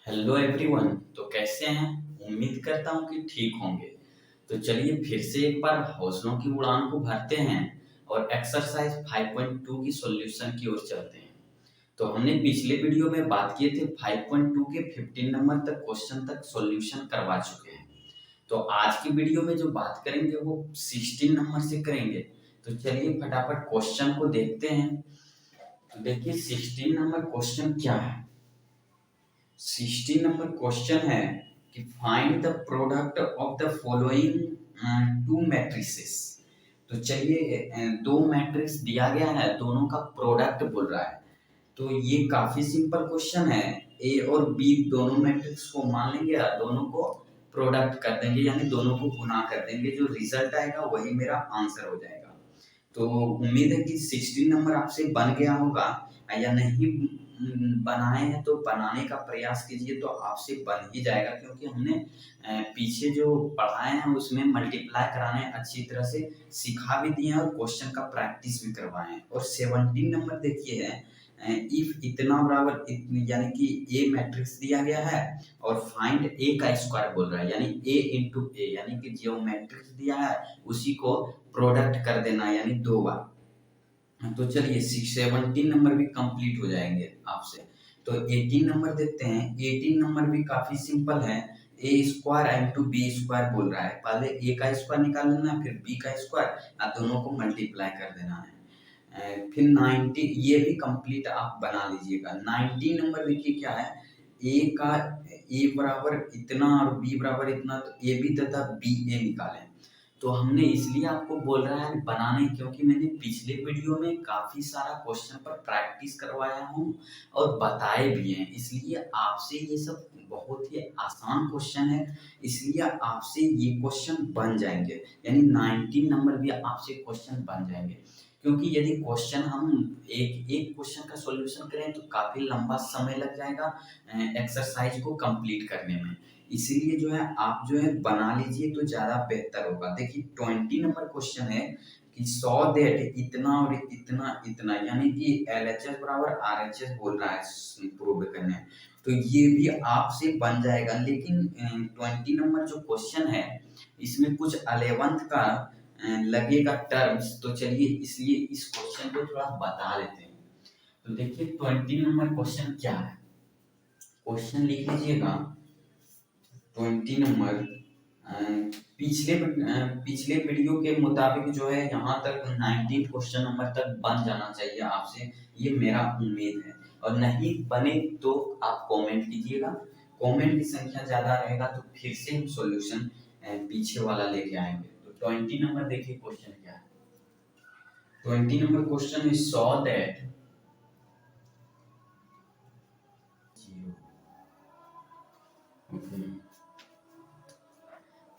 Hello everyone. तो कैसे हैं? उम्मीद करता हूं कि ठीक होंगे। तो चलिए फिर से एक बार हौसलों की उड़ान को भरते हैं और एक्सरसाइज 5.2 की सॉल्यूशन की ओर चलते हैं। तो हमने पिछले वीडियो में बात किए थे 5.2 के 15 नंबर तक क्वेश्चन तक सॉल्यूशन करवा चुके हैं। तो आज की वीडियो में जो बात करेंगे वो 16 नंबर से करेंगे। तो चलिए फटाफट क्वेश्चन को देखते हैं। तो देखिए 16 नंबर क्वेश्चन क्या है। 16 नंबर क्वेश्चन है कि find the product of the following to matrices. तो चलिए दो मैट्रिक्स दिया गया है, दोनों का प्रोडक्ट बोल रहा है। तो ये काफी सिंपल क्वेश्चन है। ए और बी दोनों मैट्रिक्स को मान लेंगे और दोनों को प्रोडक्ट कर देंगे, यानी दोनों को गुना कर देंगे। जो रिजल्ट आएगा वही मेरा आंसर हो जाएगा। तो उम्मीद है कि 16 नंबर आपसे बन गया होगा, या नहीं बनाए हैं तो बनाने का प्रयास कीजिए, तो आपसे बन ही जाएगा। क्योंकि हमने पीछे जो पढ़ाए हैं उसमें मल्टीप्लाई कराने अच्छी तरह से सिखा भी दिए हैं और क्वेश्चन का प्रैक्टिस भी करवाए हैं। और 17 नंबर देखिए है, इफ इतना बराबर यानी कि ए मैट्रिक्स दिया गया है और फाइंड ए का स्क्वायर बोल रहा है, यानी ए इंटू ए, यानी कि जो मैट्रिक्स दिया है उसी को प्रोडक्ट कर देना, यानी दो बार। तो चलिए 17 नंबर भी कंप्लीट हो जाएंगे आपसे। तो 18 नंबर देखते हैं। 18 नंबर भी काफी सिंपल है। ए स्क्वायर इंटू बी स्क्वायर बोल रहा है। पहले ए का स्क्वायर निकाल लेना है, फिर बी का स्क्वायर, और दोनों को मल्टीप्लाई कर देना है। फिर 90 ये भी कंप्लीट आप बना लीजिएगा। 19 नंबर देखिए क्या है। ए का ए बराबर इतना और बी बराबर इतना, तो ए बी तथा बी ए निकालें। तो हमने इसलिए आपको बोल रहा है बनाने, क्योंकि मैंने पिछले वीडियो में काफी सारा क्वेश्चन पर प्रैक्टिस करवाया हूँ और बताए भी हैं। इसलिए आपसे ये सब बहुत ही आसान क्वेश्चन है, इसलिए आपसे ये क्वेश्चन बन जाएंगे। यानी 19 नंबर भी आपसे क्वेश्चन बन जाएंगे। क्योंकि यदि क्वेश्चन हम एक एक क्वेश्चन का सॉल्यूशन करें तो काफी लंबा समय लग जाएगा एक्सरसाइज को कंप्लीट करने में। इसीलिए जो है आप जो है बना लीजिए तो ज्यादा बेहतर होगा। देखिए 20 नंबर क्वेश्चन है कि सौ दैट इतना और इतना इतना, यानी कि LHS बराबर RHS बोल रहा है प्रूव करने। तो ये भी आपसे बन जाएगा। लेकिन 20 नंबर जो क्वेश्चन है इसमें कुछ 11th का लगेगा टर्म्स। तो चलिए इसलिए इस क्वेश्चन को थोड़ा बता लेते हैं। तो देखिए 20 नंबर क्वेश्चन क्या है। क्वेश्चन लिख लीजिएगा। 20 नंबर पिछले वीडियो के मुताबिक जो है यहाँ तक 19 क्वेश्चन नंबर तक बन जाना चाहिए आपसे, ये मेरा उम्मीद है। और नहीं बने तो आप कमेंट कीजिएगा। कमेंट की संख्या ज्यादा रहेगा तो फिर से हम सॉल्यूशन पीछे वाला लेके आएंगे। तो 20 नंबर देखिए क्वेश्चन क्या है। 20 number question is saw that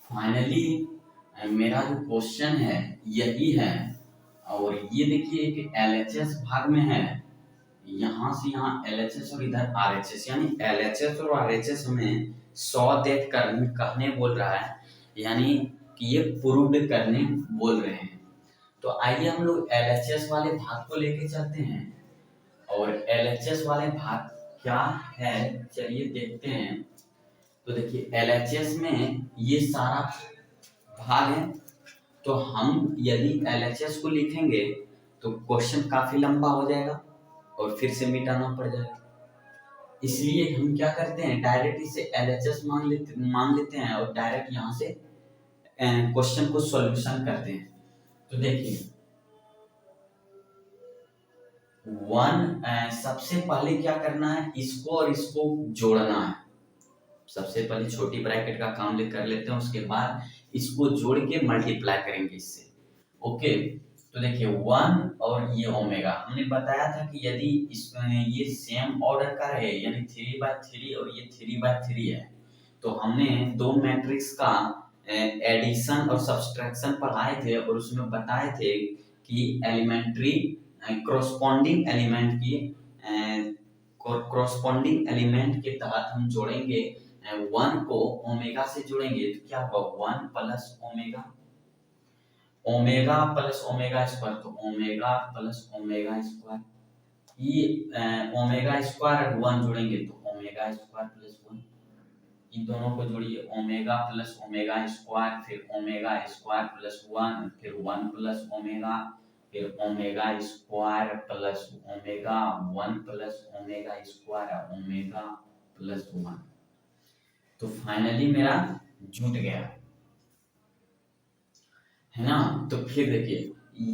finally मेरा जो क्वेश्चन है यही है। और ये देखिए एक LHS भाग में है, यहाँ से यहाँ LHS और इधर RHS, यानी LHS और RHS हमें 100 डेथ कहने बोल रहा है, यानी कि ये प्रूव्ड करने बोल रहे हैं। तो आइए हम लोग LHS वाले भाग को लेके चलते हैं। और LHS वाले भाग क्या है चलिए देखते हैं। तो देखिए LHS में ये सारा भाग है। तो हम यदि LHS को लिखेंगे तो क्वेश्चन काफी लंबा हो जाएगा और फिर से मिटाना पड़ जाएगा। इसलिए हम क्या करते हैं, डायरेक्ट इसे LHS मान लेते हैं और डायरेक्ट यहाँ से क्वेश्चन को सॉल्यूशन करते हैं। तो देखिए सबसे पहले क्या करना है, इसको और इसको जोड़ना है। सबसे पहले छोटी ब्रैकेट का काम कर लेते हैं, उसके बाद इसको जोड़ के मल्टीप्लाई करेंगे इससे। ओके, तो देखिए 1 और ये ओमेगा हमने बताया था कि यदि ये सेम ऑर्डर का है, यानी 3/3 और ये 3/3 है, तो हमने दो मैट्रिक्स का एडिशन और सब्सट्रैक्शन पढ़ाए थे और उसमें बताए थे कि एलिमेंट्री कॉरस्पॉन्डिंग एलिमेंट के तहत हम जोड़ेंगे 1 को ओमेगा से जोड़ेंगे तो क्या होगा 1 plus omega, omega plus omega square, तो ओमेगा प्लस ओमेगा स्क्वायर। ये ओमेगा स्क्वायर 1 जोड़ेंगे तो ओमेगा ओमेगा स्क्वायर प्लस 1, इन दोनों को जोड़िए, ओमेगा प्लस ओमेगा स्क्वायर, फिर ओमेगा स्क्वायर प्लस 1, फिर 1 प्लस ओमेगा, फिर omega square plus omega 1 plus omega square omega plus 1। तो फाइनली मेरा जुट गया है ना। तो फिर देखिए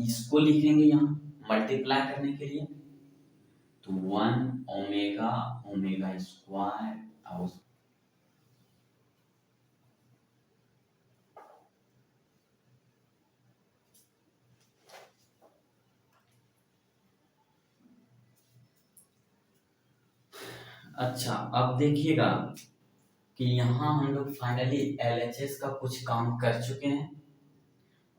इसको लिखेंगे यहाँ मल्टीप्लाई करने के लिए, तो 1 ओमेगा ओमेगा स्क्वायर और अच्छा अब देखिएगा कि यहाँ हम लोग फाइनली एलएचएस का कुछ काम कर चुके हैं,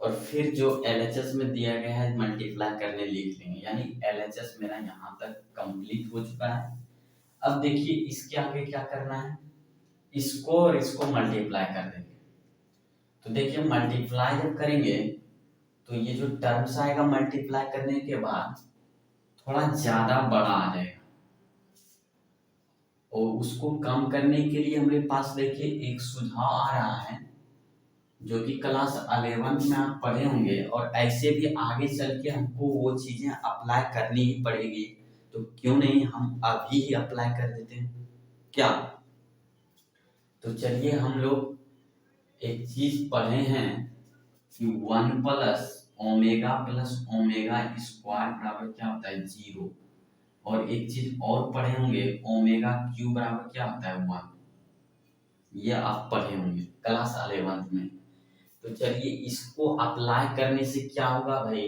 और फिर जो एलएचएस में दिया गया है मल्टीप्लाई करने लिख लेंगे, यानी एलएचएस मेरा यहाँ तक कंप्लीट हो चुका है। अब देखिए इसके आगे क्या करना है, इसको और इसको मल्टीप्लाई कर देंगे। तो देखिए मल्टीप्लाई जब करेंगे तो ये जो टर्म्स आएगा मल्टीप्लाई करने के बाद थोड़ा ज्यादा बड़ा आ जाएगा, और उसको कम करने के लिए हमारे पास देखिए एक सुझाव आ रहा है जो कि क्लास 11 में आप पढ़े होंगे, और ऐसे भी आगे चल के हमको वो चीजें अप्लाई करनी ही पड़ेगी। तो क्यों नहीं हम अभी ही अप्लाई कर देते हैं क्या। तो चलिए हम लोग एक चीज पढ़े हैं कि 1 प्लस ओमेगा स्क्वायर बराबर क्या होता है 0, और एक चीज और पढ़े होंगे ओमेगा क्यू बराबर क्या होता है 1, ये आप पढ़े होंगे क्लास 11 में। तो चलिए इसको अप्लाई करने से क्या होगा भाई,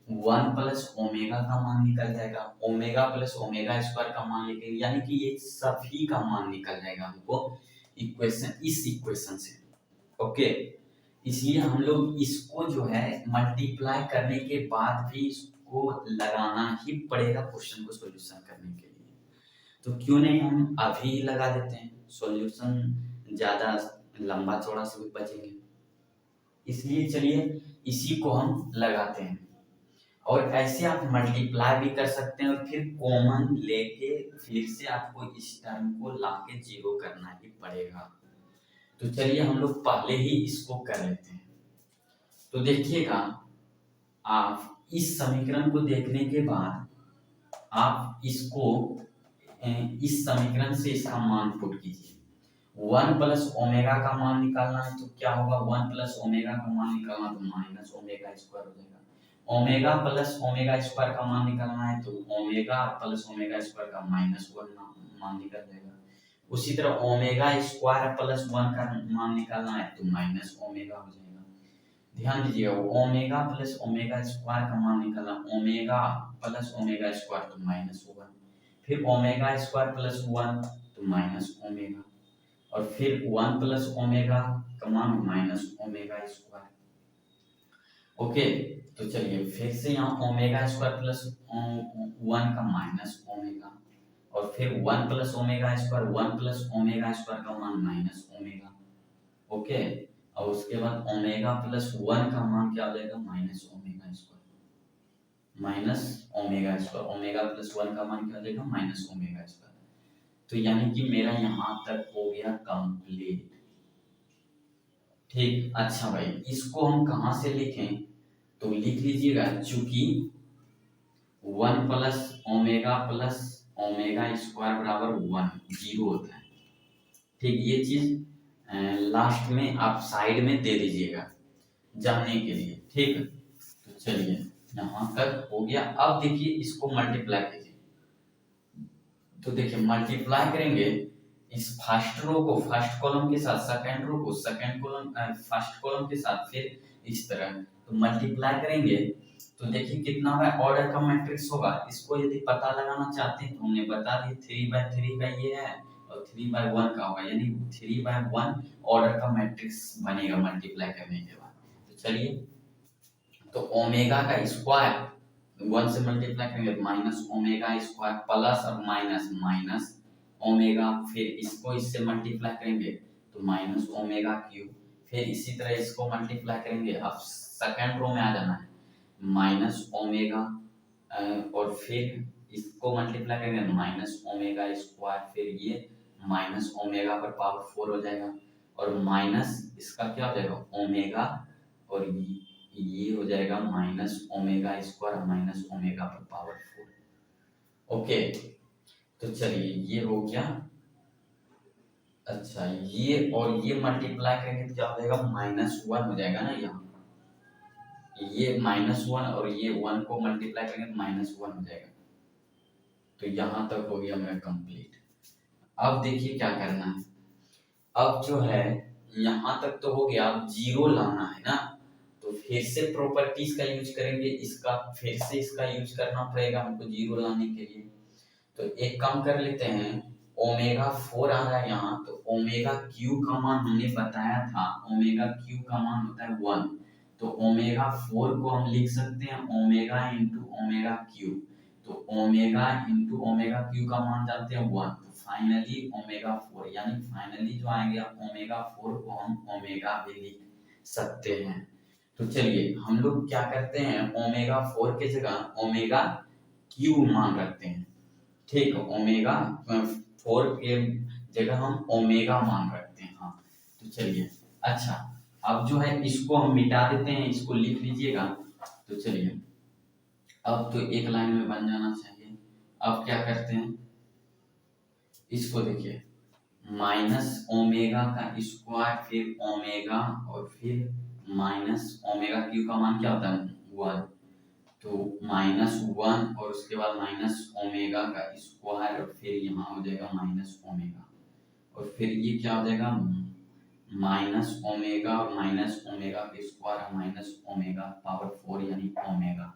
1 प्लस ओमेगा का मान निकल जाएगा, ओमेगा प्लस ओमेगा स्क्वायर का मान निकल, यानी कि ये सभी का मान निकल जाएगा हमको इस इक्वेशन से। ओके, इसलिए हम लोग इसको जो है मल्टीप्लाई करने के बाद भी इसको लगाना ही पड़ेगा क्वेश्चन को सॉल्यूशन करने के लिए। तो क्यों नहीं हम अभी लगा देते हैं, सॉल्यूशन ज्यादा लंबा चौड़ा से भी बचेंगे। इसलिए चलिए इसी को हम लगाते हैं, और ऐसे आप मल्टीप्लाई भी कर सकते हैं, और फिर कॉमन लेके फिर से आपको इस टर्म को लाके जीरो करना ही पड़ेगा। तो चलिए हम लोग पहले ही इसको कर लेते हैं। तो देखिएगा आप इस समीकरण को देखने के बाद आप इसको इस समीकरण से इसका मान पुट कीजिए। 1 प्लस ओमेगा का मान निकालना है तो क्या होगा, 1 प्लस ओमेगा का मान निकालना तो माइनस ओमेगा स्क्वायर हो जाएगा। ओमेगा प्लस ओमेगा स्क्वायर का मान निकालना है तो ओमेगा प्लस ओमेगा स्क्वायर का माइनस 1 मान निकल जाएगा। उसी तरह ओमेगा स्क्वायर प्लस 1 का मान निकालना है तो माइनस ओमेगा हो जाएगा। ध्यान दीजिएगा ओमेगा प्लस ओमेगा स्क्वायर का मान निकालना, ओमेगा प्लस ओमेगा स्क्वायर तो माइनस 1, फिर ओमेगा स्क्वायर प्लस 1 तो माइनस ओमेगा, और फिर 1 प्लस ओमेगा का मान माइनस ओमेगा स्क्वायर। ओके, तो चलिए फिर से यहाँ ओमेगा स्क्वायर प्लस 1 का माइनस ओमेगा, और फिर 1 plus omega square 1 plus omega square का मान माइनस ओमेगा। ओके, और उसके बाद ओमेगा प्लस 1 का मान क्या हो जाएगा minus omega square, minus omega square, omega plus 1 का मान क्या हो जाएगा माइनस ओमेगा स्क्वायर। तो यानी कि मेरा यहाँ तक हो गया कंप्लीट। ठीक, अच्छा भाई इसको हम कहाँ से लिखें, तो लिख लीजिएगा चूंकि 1 प्लस ओमेगा स्क्वायर बराबर 1 0 होता है। ठीक, ये चीज लास्ट में आप साइड में दे दीजिएगा जानने के लिए। ठीक, तो चलिए यहाँ तक हो गया। अब देखिए इसको मल्टीप्लाई कीजिए, तो देखिए मल्टीप्लाई करेंगे इस फर्स्ट रो को फर्स्ट कॉलम के साथ, सेकंड रो को सेकंड कॉलम फर्स्ट कॉलम के साथ, फिर इस तरह तो मल्टीप्लाई करेंगे तो देखिए कितना बाय ऑर्डर का मैट्रिक्स होगा। इसको यदि पता लगाना चाहते हैं तो हमने बता दी 3/3 का ये है और 3/1 का होगा, यानी 3/1 ऑर्डर का मैट्रिक्स बनेगा मल्टीप्लाई करने के बाद। तो चलिए, तो ओमेगा का स्क्वायर 1 से मल्टीप्लाई करेंगे तो माइनस ओमेगा स्क्वायर प्लस और माइनस माइनस ओमेगा, फिर इसको इससे मल्टीप्लाई करेंगे तो माइनस ओमेगा क्यूब, फिर इसी तरह इसको मल्टीप्लाई करेंगे, अब सेकंड रो में आ जाना है माइनस ओमेगा, और फिर इसको मल्टीप्लाई करेंगे माइनस ओमेगा स्क्वायर, फिर ये माइनस ओमेगा पर पावर 4 हो जाएगा, और माइनस इसका क्या हो जाएगा ओमेगा, और ये हो जाएगा minus omega square minus omega पर पावर 4। ओके, तो चलिए ये हो गया। अच्छा, ये और ये मल्टीप्लाई करेंगे तो क्या हो जाएगा -1 हो जाएगा ना, यहाँ ये -1 और ये 1 को मल्टीप्लाई करेंगे तो -1 हो जाएगा। तो यहाँ तक हो गया मेरा कंप्लीट। अब देखिए क्या करना है। अब जो है यहाँ तक तो हो गया, अब जीरो लाना है ना, तो फिर से प्रॉपर्टीज का यूज करेंगे, इसका फिर से इसका यूज करना पड़ेगा हमको जीरो लाने के लिए। तो एक काम कर लेते हैं, ओमेगा 4 आ रहा है यहाँ, तो ओमेगा क्यू का मान हमने बताया था, ओमेगा क्यू का मान होता है 1, तो ओमेगा 4 को हम लिख सकते हैं ओमेगा इंटू ओमेगा क्यू, तो ओमेगा इंटू ओमेगा क्यू का मान जानते हैं 1, तो फाइनली ओमेगा 4, यानी फाइनली जो आएंगे ओमेगा 4 को हम ओमेगा भी लिख सकते हैं। तो चलिए हम लोग क्या करते हैं, ओमेगा 4 के जगह ओमेगा क्यू मान रखते हैं, ठीक, ओमेगा 4 के जगह हम ओमेगा मान रखते हैं। हाँ, तो चलिए अच्छा, अब जो है इसको हम मिटा देते हैं, इसको लिख लीजिएगा। तो चलिए अब तो एक लाइन में बन जाना चाहिए। अब क्या करते हैं, इसको देखिए माइनस ओमेगा का स्क्वायर फिर ओमेगा और फिर माइनस ओमेगा क्यू का मान क्या होता है 1, तो -1 और उसके बाद माइनस ओमेगा का स्क्वायर और फिर यहाँ हो जाएगा माइनस ओमेगा, और फिर ये क्या हो जाएगा माइनस ओमेगा और माइनस ओमेगा के स्क्वायर माइनस ओमेगा पावर 4 यानी ओमेगा।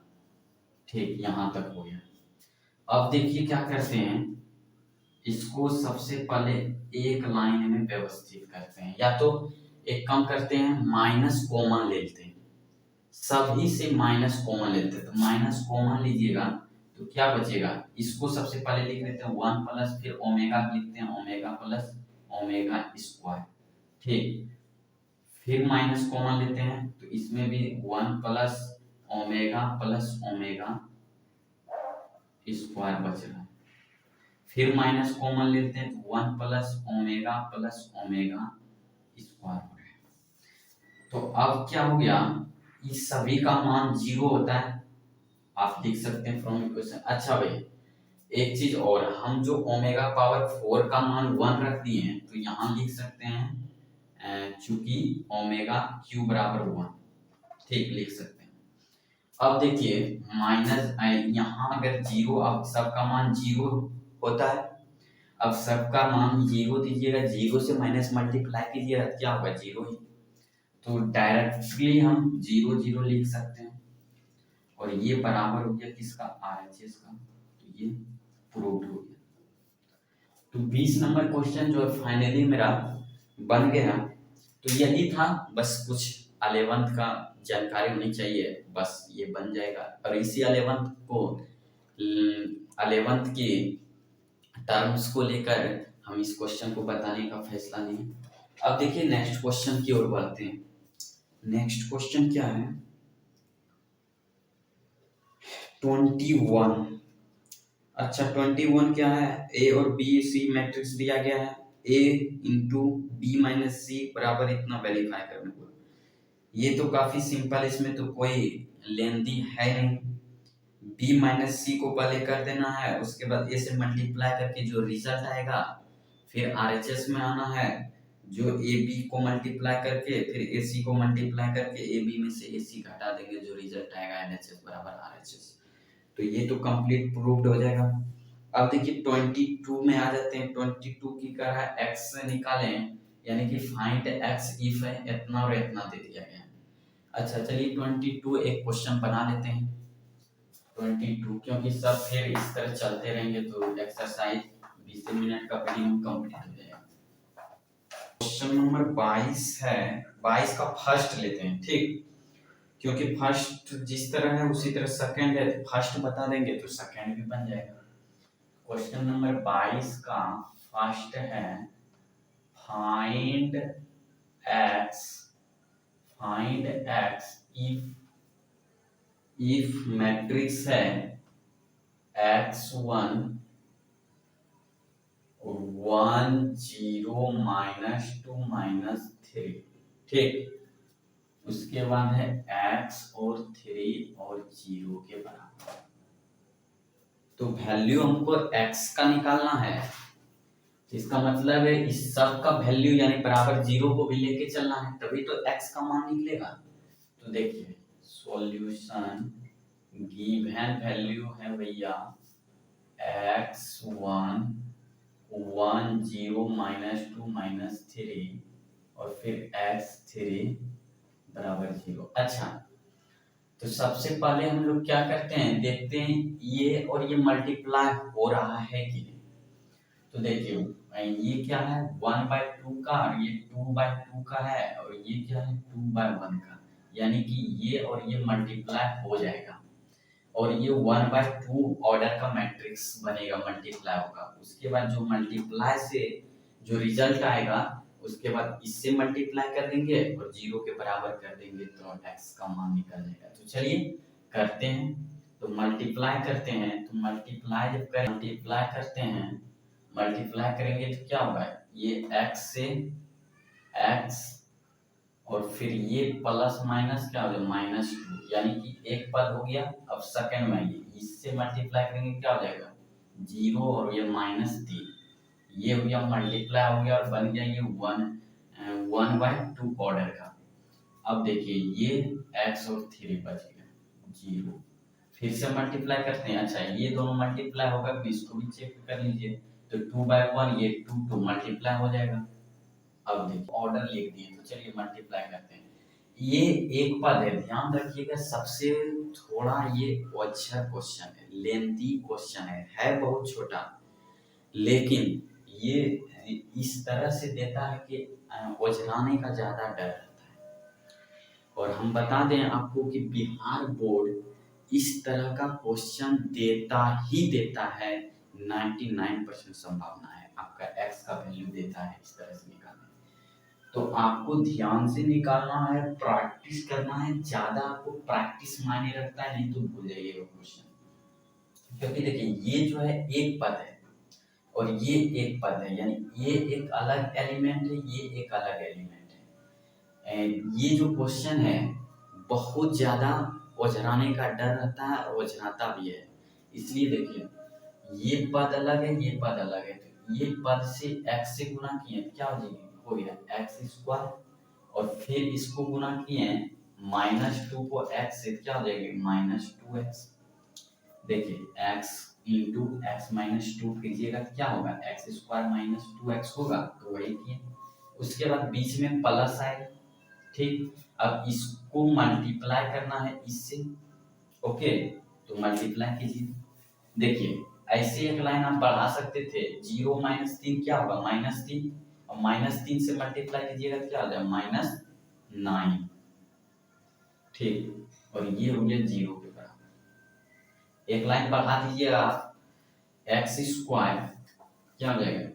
ठीक, यहाँ तक हो गया। अब देखिए क्या करते हैं, इसको सबसे पहले एक लाइन में व्यवस्थित करते हैं, या तो एक काम करते हैं माइनस कॉमन ले लेते हैं, सभी से माइनस कॉमन लेते हैं, तो माइनस कॉमन लीजिएगा तो क्या बचेगा, इसको सबसे पहले लिख लेते हैं 1 प्लस फिर ओमेगा लिखते हैं ओमेगा प्लस ओमेगा स्क्वायर, ठीक, फिर माइनस कॉमन लेते हैं तो इसमें भी 1 प्लस ओमेगा स्क्वायर बच रहा है, फिर माइनस कॉमन लेते हैं तो 1 प्लस ओमेगा स्क्वायर हो गया। तो अब क्या हो गया, इस सभी का मान 0 होता है, आप लिख सकते हैं फ्रॉम इक्वेशन। अच्छा भाई एक चीज और, हम जो ओमेगा पावर 4 का मान 1 रख दिए हैं तो यहाँ लिख सकते हैं चूंकि ओमेगा क्यू बराबर 1, ठीक, लिख सकते हैं। अब देखिए माइनस यहाँ अगर 0, अब सबका मान 0 होता है, अब सबका मान 0 दीजिएगा, 0 से माइनस मल्टीप्लाई कीजिएगा क्या होगा 0 ही, तो डायरेक्टली हम 0 0 लिख सकते हैं, और ये बराबर हो गया किसका RHS का, तो ये प्रूव हो गया। तो 20 नंबर क्वेश्चन जो है फाइनली मेरा बन गया। तो यही था, बस कुछ 11th का जानकारी होनी चाहिए, बस ये बन जाएगा, और इसी 11th की टर्म्स को लेकर हम इस क्वेश्चन को बताने का फैसला लिए। अब देखिए नेक्स्ट क्वेश्चन की ओर बढ़ते हैं। नेक्स्ट क्वेश्चन क्या है, 21। अच्छा 21 क्या है, ए और बी सी मैट्रिक्स दिया गया है, ए इंटू बी माइनस सी बराबर इतना वेरीफाई करने को। ये तो काफी सिंपल, इसमें तो कोई लेंदी है नहीं, बी माइनस सी को पहले कर देना है, उसके बाद ए से मल्टीप्लाई करके जो रिजल्ट आएगा फिर RHS में आना है, जो ए बी को मल्टीप्लाई करके फिर ए सी को मल्टीप्लाई करके ए बी में से ए सी घटा देंगे, जो रिजल्ट आएगा LHS बराबर RHS। तो ये तो कंप्लीट प्रूव्ड हो जाएगा। अब देखिए 22 में आ जाते हैं, 22 की तरह x से निकालें, यानी कि फाइंड x इफ है इतना और इतना दे दिया गया है। अच्छा चलिए 22 एक क्वेश्चन बना लेते हैं, 22 क्योंकि सब फिर इस तरह चलते रहेंगे तो एक्सरसाइज 20 मिनट का वीडियो कंप्लीट हो जाएगा। क्वेश्चन नंबर 22 है, 22 का फर्स्ट लेते हैं, ठीक, क्योंकि फर्स्ट जिस तरह है उसी तरह सेकंड है, तो फर्स्ट बता देंगे तो सेकंड भी बन जाएगा। क्वेश्चन नंबर 22 का फर्स्ट है फाइंड x इफ मैट्रिक्स है x1 1 0 -2 -3। ठीक, उसके बाद है x और 3 और 0 के बराबर। तो वैल्यू हमको x का निकालना है, इसका मतलब है इस सब का वैल्यू यानी बराबर 0 को भी लेके चलना है, तभी तो x का मान निकलेगा। तो देखिए सॉल्यूशन गिवन वैल्यू है भैया x1 1 0 -2 -3 और फिर x3 बराबर 0। अच्छा, तो सबसे पहले हम लोग क्या करते हैं, देखते हैं ये और ये मल्टीप्लाई हो रहा है कि नहीं। तो देखिए ये क्या है 1/2 का और ये 2/2 का है और ये क्या है 2/1 का, यानी कि ये और ये मल्टीप्लाई हो जाएगा और ये 1/2 ऑर्डर का मैट्रिक्स बनेगा, मल्टीप्लाई होगा। उसके बाद जो मल्टीप्लाई से जो रिजल्ट आएगा उसके बाद इससे मल्टीप्लाई कर देंगे और 0 के बराबर कर देंगे तो x का मान निकल जाएगा। तो चलिए करते हैं, तो मल्टीप्लाई करते हैं, तो मल्टीप्लाई करते हैं, मल्टीप्लाई करेंगे तो क्या होगा, ये x से x और फिर ये प्लस माइनस क्या हो जाएगा -2, यानी कि एक पद हो गया। अब सेकंड में ये इससे मल्टीप्लाई करेंगे क्या हो जाएगा 0 और ये -3, ये हो गया मल्टीप्लाई हो गया और बन गया ये 1/2 ऑर्डर का। अब देखिए ये x और 3 बच गया 0, फिर से मल्टीप्लाई करते हैं। अच्छा ये दोनों मल्टीप्लाई होगा तो इसको भी चेक कर लीजिए, तो 2/1 ये 2 मल्टीप्लाई हो जाएगा। अब देखिए ऑर्डर लिख दिए, तो चलिए मल्टीप्लाई करते हैं। ये एक पद है, ध्यान रखिएगा, सबसे थोड़ा ये अच्छा क्वेश्चन है, लेंथी क्वेश्चन है बहुत छोटा, लेकिन ये इस तरह से देता है कि उलझाने का ज्यादा डर रहता है। और हम बता दें आपको कि बिहार बोर्ड इस तरह का क्वेश्चन देता ही देता है, 99% संभावना है आपका x का वैल्यू देता है इस तरह से निकालने। तो आपको ध्यान से निकालना है, प्रैक्टिस करना है, ज्यादा आपको प्रैक्टिस मायने रखता है, नहीं तो भूल जाइएगा क्वेश्चन। क्योंकि देखिए ये जो है एक पद है और ये एक पद है, यानी ये एक अलग एलिमेंट है, ये एक अलग एलिमेंट है। एंड ये जो क्वेश्चन है बहुत ज्यादा उलझाने का डर रहता है और उलझाता भी है। इसलिए देखिए ये पद अलग है, ये पद अलग है, तो ये पद से x से गुणा किए क्या हो गया x² और फिर इसको गुणा किए -2 को x से क्या हो जाएगा -2x। देखिए x इंटू एक्स -2 कीजिएगा क्या होगा x² -2x होगा, तो वही किए। उसके बाद बीच में प्लस आएगा, ठीक। अब इसको मल्टीप्लाई करना है इससे, ओके, तो मल्टीप्लाई कीजिए। देखिए ऐसे एक लाइन आप बढ़ा सकते थे, 0 -3 क्या होगा -3 और -3 से मल्टीप्लाई कीजिएगा क्या हो जाएगा -9, ठीक। और ये हो गया 0 के बराबर। एक लाइन बढ़ा दीजिएगा x² क्या हो जाएगा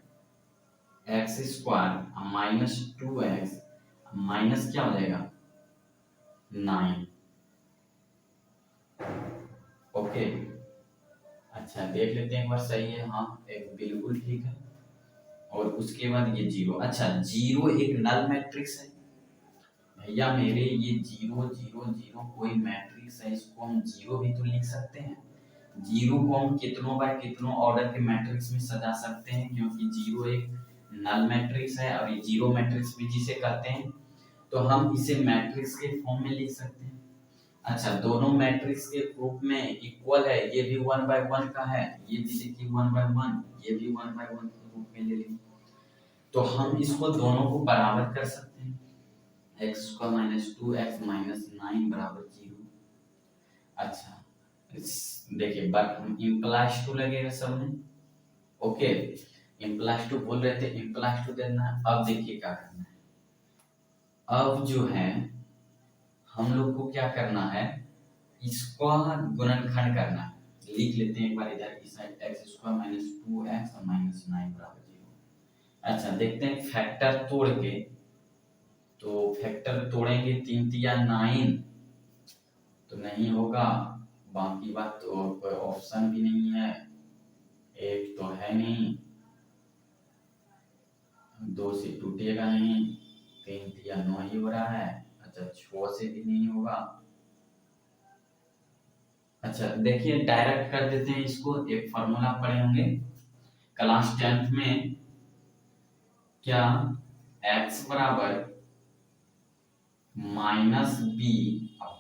x² -2x माइनस क्या हो जाएगा 9, ओके। अच्छा देख लेते हैं एक बार, सही है, हाँ एक बिल्कुल ठीक है। और उसके बाद ये 0, अच्छा 0 एक नल मैट्रिक्स है भैया मेरे, ये 0 0 0 कोई मैट्रिक्स है, इसको हम 0 भी तो लिख सकते हैं। 0 को हम कितनों बाय कितनों ऑर्डर के मैट्रिक्स में सजा सकते हैं, क्योंकि 0 एक नल मैट्रिक्स है और ये 0 मैट्रिक्स भी जिसे कहते हैं, तो हम इसे मैट्रिक्स के फॉर्म में लिख सकते हैं। अच्छा दोनों मैट्रिक्स के रूप में इक्वल है, ये भी 1/1 का है, ये भी देखिए 1/1, ये भी 1/1 के रूप में ले लेंगे, तो हम इसको दोनों को बराबर कर सकते हैं, x² -2x -9 बराबर 0। अच्छा देखिए बट इम्प्लाइज टू लगेगा सब में, ओके, इम्प्लाइज टू बोल रहे थे, इम्प्लाइज टू देना है। अब देखिए क्या करना है, अब जो है हम लोग को क्या करना है, इसको गुणनखंड करना है, लिख लेते हैं एक बार इधर की साइड x² -2x और -9 बराबर 0। अच्छा देखते हैं फैक्टर तोड़ के, तो फैक्टर तोड़ेंगे 3 तिया 9 तो नहीं होगा, बाकी बात तो कोई ऑप्शन भी नहीं है, एक तो है नहीं, 2 से टूटेगा नहीं, 3 तिया 9 ही हो रहा है। अच्छा 6 से भी नहीं होगा। अच्छा देखिए डायरेक्ट कर देते हैं इसको, एक फॉर्मूला पढ़े होंगे क्लास 10th में, क्या x बराबर minus B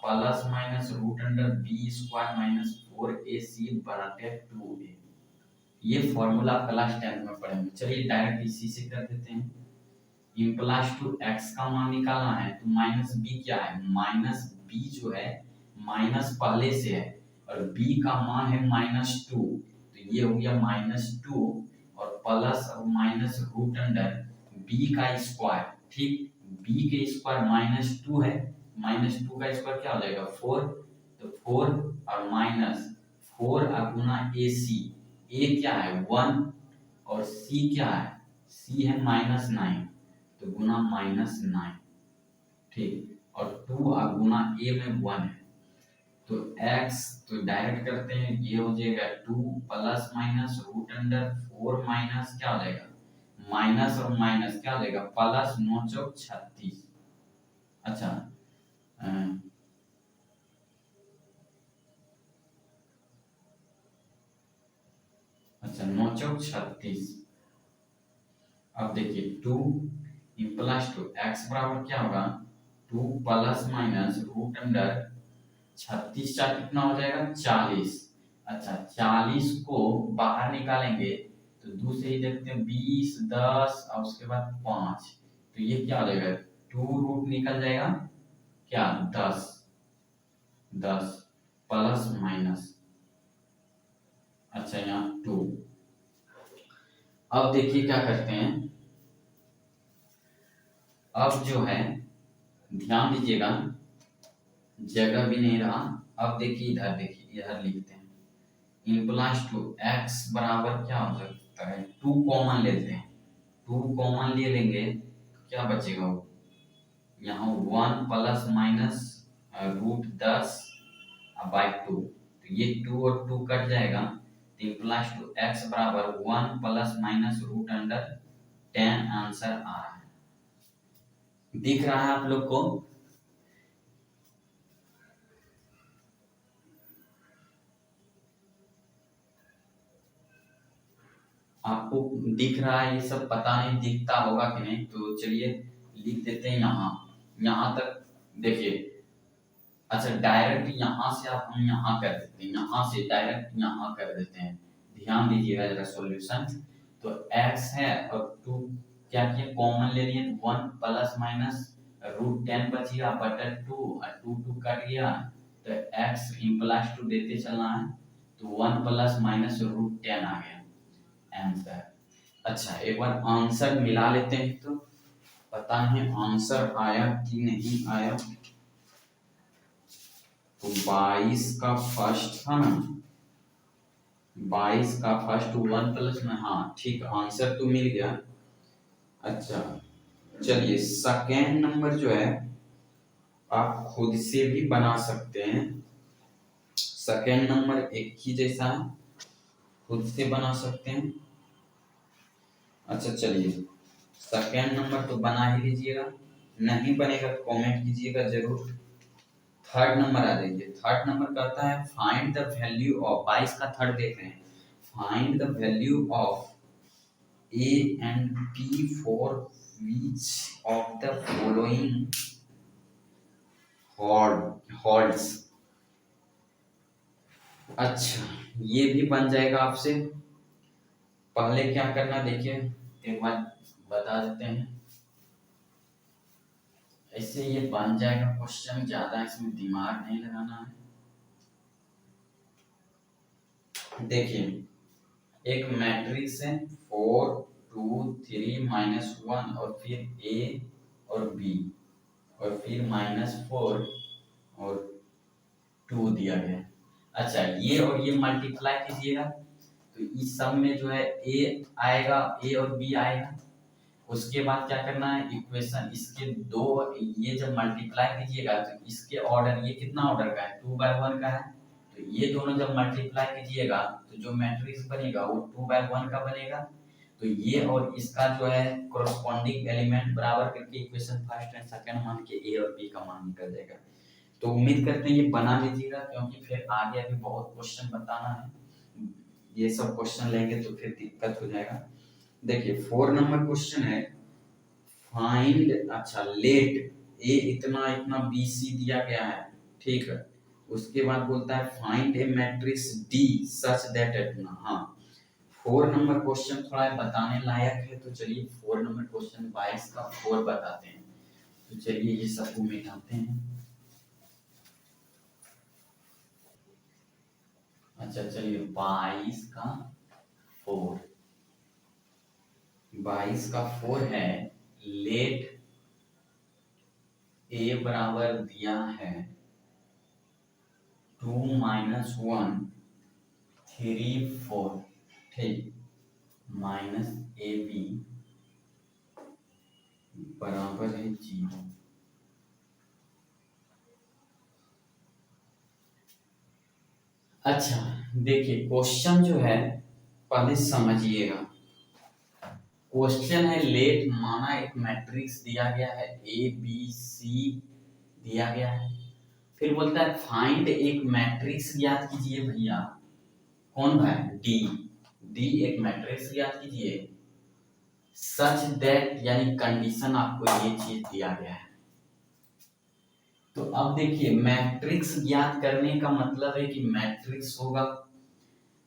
plus minus root under B square minus 4ac बराबर 2a, ये फॉर्मूला क्लास 10th में पढ़ेंगे। चलिए डायरेक्ट इसी से कर देते हैं। इम्प्लाइज टू x का मान निकालना है तो माइनस बी क्या है, माइनस बी जो है माइनस पहले से है और b का मान है -2, तो ये हो गया -2 और प्लस और माइनस रूट अंडर b का स्क्वायर, ठीक, b के स्क्वायर -2 है, -2 का स्क्वायर क्या हो जाएगा 4, तो 4 और माइनस 4 गुना ac, a क्या है 1 और c क्या है, c है -9, तो गुना -9, ठीक, और 2 गुना a में 1 है, तो x तो डायरेक्ट करते हैं, ये हो जाएगा 2 plus minus root under 4 minus क्या हो जाएगा, माइनस और माइनस क्या हो जाएगा प्लस 9 चौक 36। अच्छा अच्छा 9 चौक 36। अब देखिए 2 प्लस 2 x बराबर क्या होगा 2 प्लस माइनस रूट अंडर 36 चार कितना हो जाएगा 40। अच्छा 40 को बाहर निकालेंगे तो 2 से ही देखते हैं 20 10 और उसके बाद 5, तो ये क्या हो जाएगा 2 रूट निकल जाएगा क्या 10 10 प्लस माइनस, अच्छा यहाँ 2। अब देखिए क्या करते हैं, अब जो है ध्यान दीजिएगा जगह भी नहीं रहा, अब देखिए इधर, देखिए इधर लिखते हैं इम्प्लाइज टू x बराबर क्या हो सकता है 2 कॉमन लेते हैं, 2 कॉमन ले लेंगे तो क्या बचेगा वो यहाँ 1 प्लस माइनस रूट 10 बाई 2, तो ये 2 और 2 कट जाएगा, तो इम्प्लाइज टू x बराबर 1 plus minus root under 10 answer आ रहा है, दिख रहा है आप लोग को। आपको दिख रहा है ये सब, पता नहीं दिखता होगा कि नहीं, तो चलिए लिख देते हैं यहाँ, यहाँ तक देखिए। अच्छा डायरेक्ट यहाँ से आप हम यहाँ कर देते हैं, यहाँ से डायरेक्ट यहाँ कर देते हैं, ध्यान दीजिएगा जरा सॉल्यूशन। तो x है और 2 क्या किया कॉमन ले लिए, 1 प्लस माइनस रूट 10 बचिएगा बटा 2 और 2 2 कट गया, तो x इम्प्लाइज टू देते चलना है, तो 1 प्लस माइनस रूट 10 आ गया आंसर। अच्छा एक बार आंसर मिला लेते हैं तो पता नहीं आंसर आया कि नहीं आया। तो 22 का फर्स्ट था ना, 22 का फर्स्ट 1 प्लस में, हाँ ठीक आंसर तो मिल गया। अच्छा चलिए सेकेंड नंबर जो है आप खुद से भी बना सकते हैं, सेकेंड नंबर एक ही जैसा है, खुद से बना सकते हैं। अच्छा चलिए सेकेंड नंबर तो बना ही लीजिएगा, नहीं बनेगा तो कमेंट कीजिएगा जरूर। थर्ड नंबर आ जाइए, थर्ड नंबर कहता है फाइंड द वैल्यू ऑफ, 22 का थर्ड देख रहे हैं, find the value of a and b for which of the following holds। अच्छा ये भी बन जाएगा आपसे, पहले क्या करना देखिए एक बार बता देते हैं, ऐसे ये बन जाएगा क्वेश्चन, ज्यादा इसमें दिमाग नहीं लगाना है। देखिए एक मैट्रिक्स है 4 2 3 -1 और फिर a और b और फिर -4 और 2 दिया गया। अच्छा ये और ये मल्टीप्लाई कीजिएगा तो इस सब में जो है a आएगा, a और b आएगा, उसके बाद क्या करना है इक्वेशन इसके दो, ये जब मल्टीप्लाई कीजिएगा तो इसके ऑर्डर, ये कितना ऑर्डर का है 2/1 का है, तो ये दोनों जब मल्टीप्लाई कीजिएगा तो जो मैट्रिक्स बनेगा वो 2/1 का बनेगा, तो ये और इसका जो है कोरस्पॉन्डिंग एलिमेंट बराबर करके इक्वेशन फर्स्ट एंड सेकंड मान के ए और बी का मान निकल जाएगा। तो उम्मीद करते हैं ये बना लीजिएगा, क्योंकि फिर आगे अभी बहुत क्वेश्चन बताना है, ये सब क्वेश्चन लेंगे तो फिर दिक्कत हो जाएगा। देखिए 4 नंबर क्वेश्चन है, फाइंड, अच्छा लेट ए इतना इतना बी सी दिया गया है, ठीक है। उसके बाद बोलता है find A matrix D such that इतना, हाँ 4 नंबर क्वेश्चन थोड़ा बताने लायक है। तो चलिए 4 नंबर क्वेश्चन 22 का 4 बताते हैं। तो चलिए ये सबको मिटाते हैं। अच्छा चलिए 22 का 4, 22 का 4 है, लेट ए बराबर दिया है 2 माइनस 1 3 4, ठीक, माइनस ए बी बराबर है 0। अच्छा देखिए क्वेश्चन जो है पहले समझिएगा। क्वेश्चन है लेट, माना एक मैट्रिक्स दिया गया है ए बी सी दिया गया है, फिर बोलता है फाइंड एक मैट्रिक्स ज्ञात कीजिए भैया, कौन भाई, डी, डी एक मैट्रिक्स ज्ञात कीजिए सच दैट, यानी कंडीशन आपको ये चीज दिया गया है। तो अब देखिए मैट्रिक्स ज्ञात करने का मतलब है कि मैट्रिक्स होगा,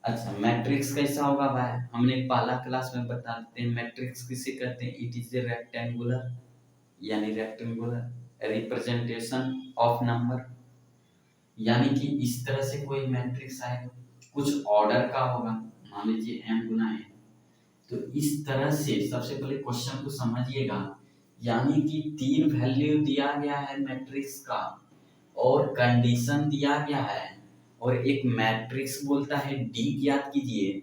अच्छा मैट्रिक्स कैसा होगा भाई, हमने पहला क्लास में बताते हैं मैट्रिक्स किसे कहते हैं, इट इज ए रेक्टेंगुलर, यानी रेक्टेंगुलर रिप्रेजेंटेशन ऑफ नंबर, यानी कि इस तरह से कोई मैट्रिक्स आएगा, कुछ ऑर्डर का होगा, मान लीजिए m गुना n। तो इस तरह से सबसे पहले क्वेश्चन को समझिएगा, यानी कि 3 वैल्यू दिया गया है मैट्रिक्स का और कंडीशन दिया गया है, और एक मैट्रिक्स बोलता है डी ज्ञात कीजिए।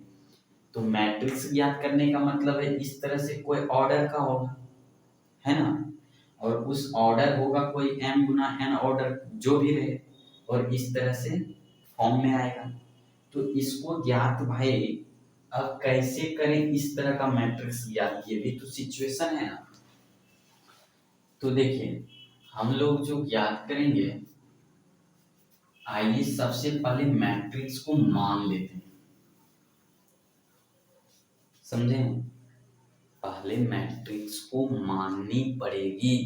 तो मैट्रिक्स ज्ञात करने का मतलब है इस तरह से कोई ऑर्डर का होगा, है ना, और उस ऑर्डर होगा कोई m गुना n ऑर्डर जो भी रहे, और इस तरह से फॉर्म में आएगा। तो इसको ज्ञात भाई अब कैसे करें, इस तरह का मैट्रिक्स ज्ञात, ये भी तो सिचुएशन है ना। तो देखिए हम लोग जो ज्ञात करेंगे, आइए सबसे पहले मैट्रिक्स को मान लेते हैं, समझे, पहले मैट्रिक्स को माननी पड़ेगी,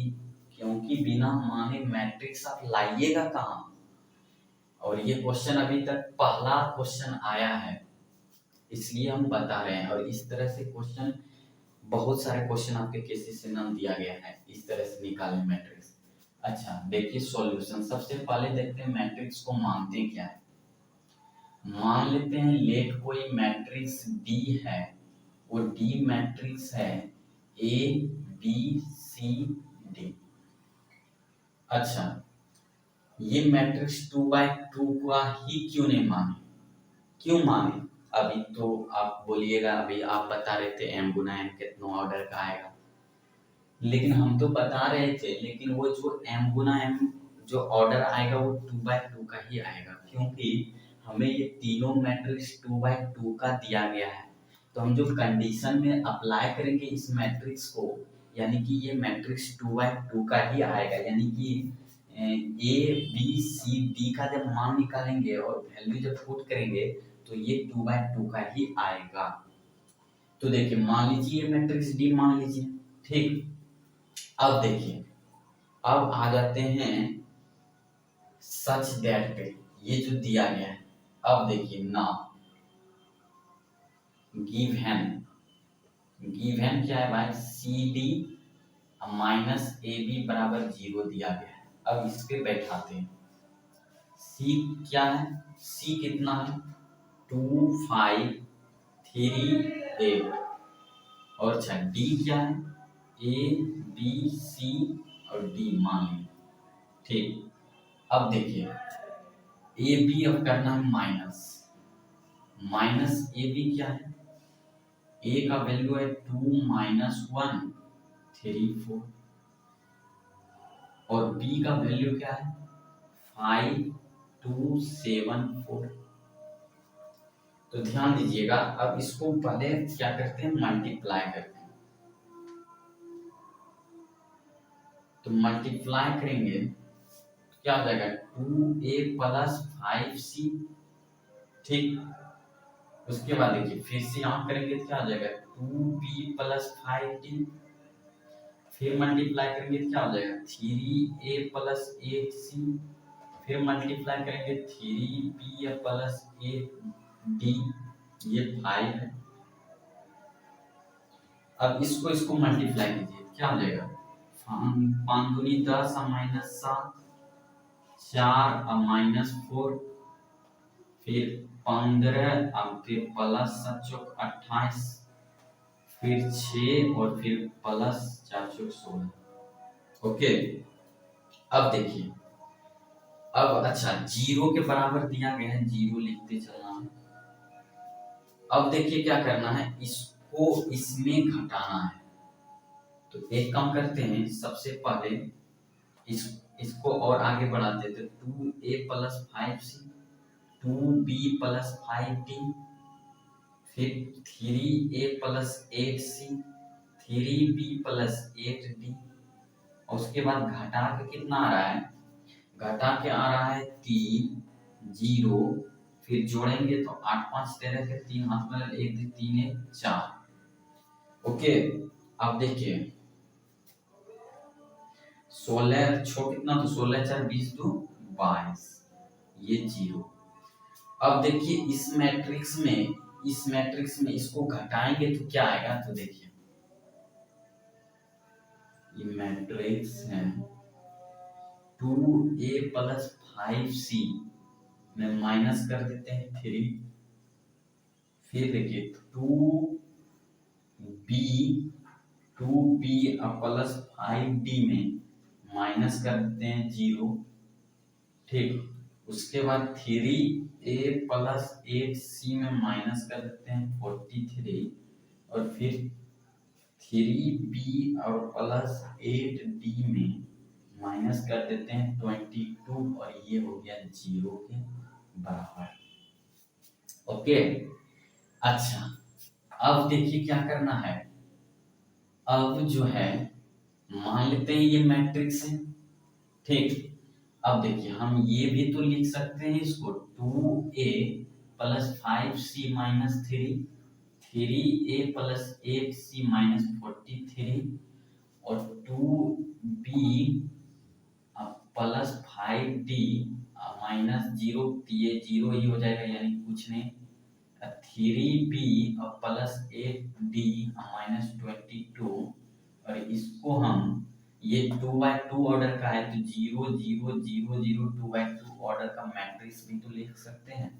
क्योंकि बिना माने मैट्रिक्स आप लाइएगा कहाँ। और ये क्वेश्चन अभी तक पहला क्वेश्चन आया है, इसलिए हम बता रहे हैं, और इस तरह से क्वेश्चन बहुत सारे क्वेश्चन आपके केसी से नाम दिया गया है, इस तरह से निकालें मैट्रिक्स। अच्छा देखिए सॉल्यूशन, सबसे पहले देखते हैं मैट्रिक्स को मानते क्या है। मान लेते हैं लेट कोई मैट्रिक्स डी है, वो डी मैट्रिक्स है ए बी सी डी। अच्छा ये मैट्रिक्स 2x2 का ही क्यों नहीं माने, क्यों माने, अभी तो आप बोलिएगा, अभी आप बता रहे थे m गुना n कितना ऑर्डर का आएगा, लेकिन हम तो बता रहे थे, लेकिन वो जो m गुना m जो ऑर्डर आएगा वो 2x2 का ही आएगा, क्योंकि हमें ये तीनों मैट्रिक्स 2x2 का दिया गया है। तो हम जो कंडीशन में अप्लाई करेंगे इस मैट्रिक्स को, यानी कि ये मैट्रिक्स 2x2 का ही आएगा, यानी कि ए बी सी डी का जब मान निकालेंगे और वैल्यू जब पुट करेंगे तो ये 2x2 का ही आएगा। तो देखिए मान लीजिए मैट्रिक्स डी मान लीजिए, ठीक। अब देखिए अब आ जाते हैं सच दैट पे, ये जो दिया गया है, अब देखिए ना गिवन, गिवन क्या है भाई, C D minus A B बराबर 0 दिया गया है। अब इस पे बैठाते हैं, सी क्या है, सी कितना है 2 5 3 8, और अच्छा डी क्या है ए बी सी और डी मान ली, ठीक। अब देखिए ए बी अब करना है माइनस, माइनस ए बी क्या है, ए का वैल्यू है 2 माइनस 1 3 4, और बी का वैल्यू क्या है 5 2 7 4। तो ध्यान दीजिएगा, अब इसको पहले क्या करते हैं, मल्टीप्लाई करते हैं। तो मल्टीप्लाई करेंगे तो क्या हो जाएगा, 2a प्लस 5c। ठीक, उसके बाद देखिए फिर से यहाँ करेंगे तो क्या हो जाएगा, 2b प्लस 5d। फिर मल्टीप्लाई करेंगे तो क्या हो जाएगा, 3a प्लस 8c। फिर मल्टीप्लाई करेंगे 3b प्लस 8d, ये 5 है। अब इसको इसको मल्टीप्लाई कीजिए, क्या हो जाएगा, 5 दूनी 10 और माइनस 7, 4 और माइनस 4, फिर 15 और फिर प्लस 7 चौक 28, फिर 6 और फिर प्लस 4 चौक 16। ओके, अब देखिए, अब अच्छा जीरो के बराबर दिया गया है, जीरो लिखते चलना है। अब देखिए क्या करना है, इसको इसमें घटाना है। तो एक काम करते हैं, सबसे पहले इसको और आगे बढ़ाते हैं। तो 2a plus 5c, 2b plus 5d, फिर 3a plus 8c, 3b plus 8d। और उसके बाद घटा के कितना आ रहा है, घटा के आ रहा है 3, 0, फिर जोड़ेंगे तो 8 5 13 के 3 हाथ में 1 3 1 4। ओके, अब देखिए 16 छो कितना, तो 16 4 20 2 22, ये 0। अब देखिए इस मैट्रिक्स में इसको घटाएंगे तो क्या आएगा, तो देखिए ये मैट्रिक्स है 2a प्लस 5c में माइनस कर देते हैं 3, फिर देखिए 2b प्लस 5d में माइनस कर देते हैं 0। ठीक, उसके बाद 3a प्लस 8c में माइनस कर देते हैं 43, और फिर 3b और प्लस 8d में माइनस कर देते हैं 22, और ये हो गया 0 के बराबर। ओके, अच्छा अब देखिए क्या करना है, अब जो है मान लेते हैं ये मैट्रिक्स है। ठीक, अब देखिए हम ये भी तो लिख सकते हैं इसको, 2a plus 5c minus 3, 3a plus 8c minus 43, और 2b प्लस 5d माइनस 0, ये 0 ही हो जाएगा यानी कुछ नहीं, 3b प्लस 8d माइनस 22। और इसको हम, ये 2/2 ऑर्डर का है तो 0 0 0 0 2/2 ऑर्डर का मैट्रिक्स भी तो लिख सकते हैं।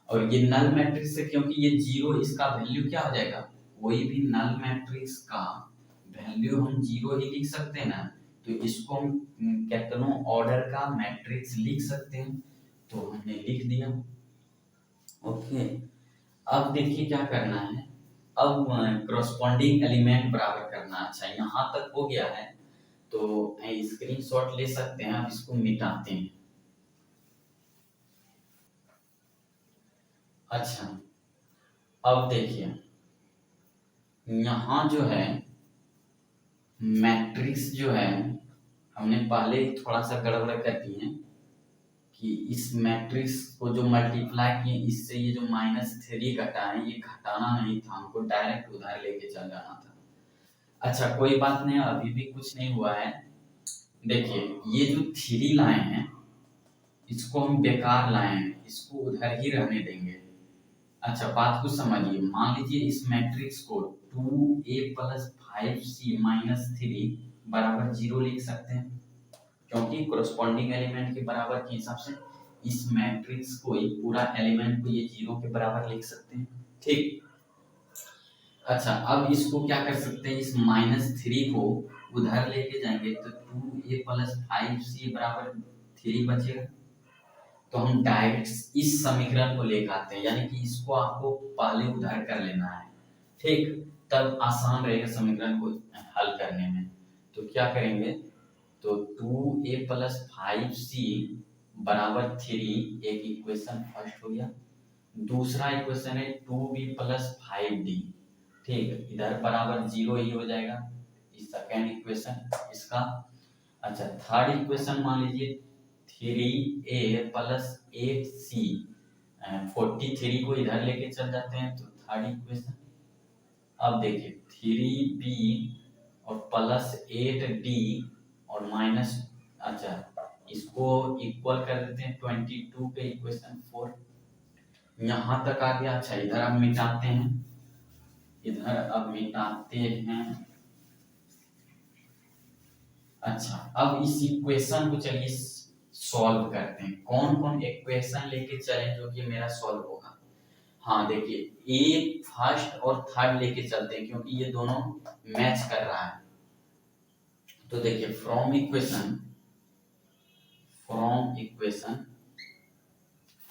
और ये नल मैट्रिक्स है क्योंकि ये 0, इसका वैल्यू क्या हो जाएगा, कोई भी नल मैट्रिक्स का वैल्यू हम 0 ही लिख सकते हैं ना। तो इसको हम कितनों ऑर्डर का मैट्रिक्स लिख सकते हैं, तो हमने लिख दिया। ओके, अब देखिए क्या करना है, अब करस्पॉन्डिंग एलिमेंट बराबर करना। अच्छा यहाँ तक हो गया है, तो स्क्रीनशॉट ले सकते हैं, अब इसको मिटाते हैं। अच्छा अब देखिए यहाँ जो है मैट्रिक्स जो है, हमने पहले ही थोड़ा सा गड़बड़ कर दी है कि इस मैट्रिक्स को जो मल्टीप्लाई किए, इससे ये जो -3 घटा है, ये घटाना नहीं था, हमको डायरेक्ट उधर लेके चल जाना था। अच्छा कोई बात नहीं, अभी भी कुछ नहीं हुआ है। देखिए ये जो 3 लाए हैं, इसको हम बेकार लाए हैं, इसको उधर ही रहने देंगे। अच्छा बात को समझिए, मान लीजिए इस मैट्रिक्स को 2a प्लस 5c माइनस 3 बराबर 0 लिख सकते हैं, क्योंकि कोरस्पॉन्डिंग एलिमेंट के बराबर के हिसाब से इस मैट्रिक्स को, एक पूरा एलिमेंट को ये 0 के बराबर लिख सकते हैं। ठीक, अच्छा अब इसको क्या कर सकते हैं, इस -3 को उधर लेके जाएंगे तो 2a प्लस 5c बराबर 3 बचेगा। तो हम डायरेक्ट इस समीकरण को लेकर आते हैं, यानी कि इसको आपको पहले उधर कर लेना है। ठीक, तब आसान रहेगा समीकरण को हल करने में। तो क्या करेंगे, तो 2a प्लस 5c बराबर 3 एक इक्वेशन फर्स्ट हो गया। दूसरा इक्वेशन है 2b प्लस 5d। ठीक, इधर बराबर 0 ही हो जाएगा, इस सेकेंड इक्वेशन इसका। अच्छा, थर्ड इक्वेशन मान लीजिए 3a प्लस 8c। 43 को इधर लेके चल जाते हैं तो थर्ड इक्वेशन। अब देखिए 3b और प्लस 8d और माइनस, अच्छा इसको इक्वल कर देते हैं 22 पे, इक्वेशन 4 यहाँ तक आ गया। अच्छा, इधर अब मिटाते हैं, इधर अब मिटाते हैं। अच्छा, अब इस इक्वेशन को चलिए सॉल्व करते हैं। कौन कौन इक्वेशन लेके चलें जो कि मेरा सॉल्व होगा। हाँ देखिए, ए फर्स्ट और थर्ड लेके चलते हैं क्योंकि ये दोनों मैच कर रहा है। तो देखिए फ्रॉम इक्वेशन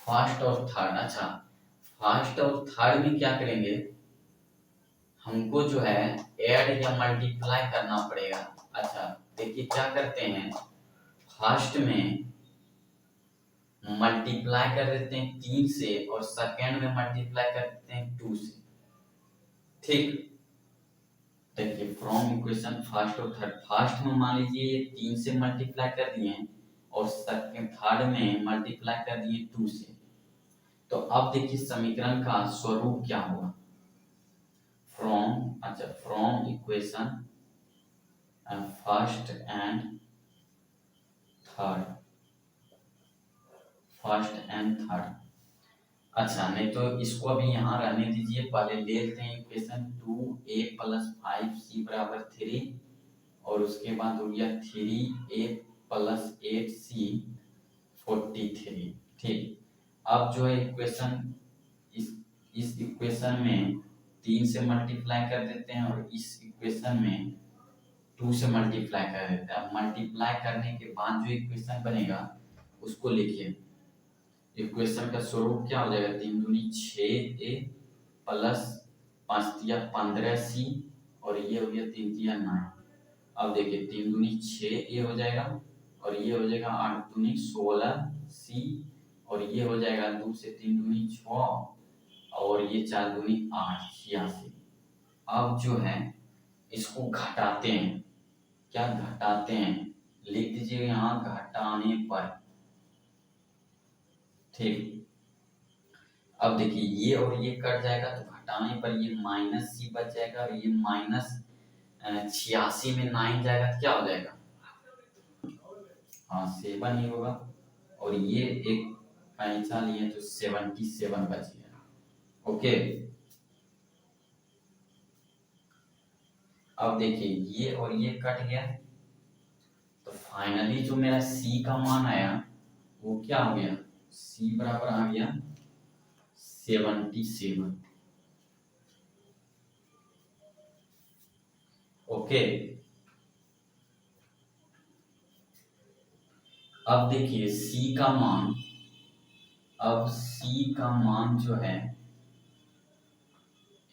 फर्स्ट और थर्ड। अच्छा, फर्स्ट और थर्ड में क्या करेंगे, हमको जो है ऐड या मल्टीप्लाई करना पड़ेगा। अच्छा देखिए क्या करते हैं, फर्स्ट में मल्टीप्लाई कर देते हैं 3 से और सेकेंड में मल्टीप्लाई कर देते हैं 2 से। ठीक, देखिए फ्रॉम इक्वेशन फर्स्ट और थर्ड, फर्स्ट में मान लीजिए 3 से मल्टीप्लाई कर दिए और सेकेंड थर्ड में मल्टीप्लाई कर दिए 2 से। तो अब देखिए समीकरण का स्वरूप क्या होगा। From equation first and third, first and third. अच्छा, नहीं तो इसको अभी यहाँ रहने दीजिए, पहले ले लेते हैं इक्वेशन 2a प्लस 5c बराबर 3 और उसके बाद हो गया 3a प्लस 8c 43। ठीक, अब जो है इक्वेशन इस इक्वेशन में 3 से मल्टीप्लाई कर देते हैं और इस इक्वेशन में 2 से मल्टीप्लाई कर देते हैं। अब मल्टीप्लाई करने के बाद जो इक्वेशन बनेगा उसको लिखिए। इक्वेशन का स्वरूप क्या हो जाएगा, 3 दूनी 6a प्लस 5 तिया 15c और ये हो गया 3 तिया 9। अब देखिए 3 दूनी 6a हो जाएगा और ये हो जाएगा 8 दूनी 16c और ये हो जाएगा 2 से 3 दूनी 6 और ये 4 दूनी 8, 86। अब जो है इसको घटाते हैं, क्या घटाते हैं, लिख दीजिए यहाँ घटाने पर। ठीक, अब देखिए ये और ये कट जाएगा तो घटाने पर ये माइनस सी बच जाएगा और ये माइनस 86 में 9 जाएगा तो क्या हो जाएगा, हाँ 7 ही होगा और ये एक पैंचा लिए तो 77 बच गया। ओके, अब देखिए ये और ये कट गया तो फाइनली जो मेरा सी का मान आया वो क्या हो गया, सी बराबर आ गया 77। ओके, अब देखिए सी का मान, अब सी का मान जो है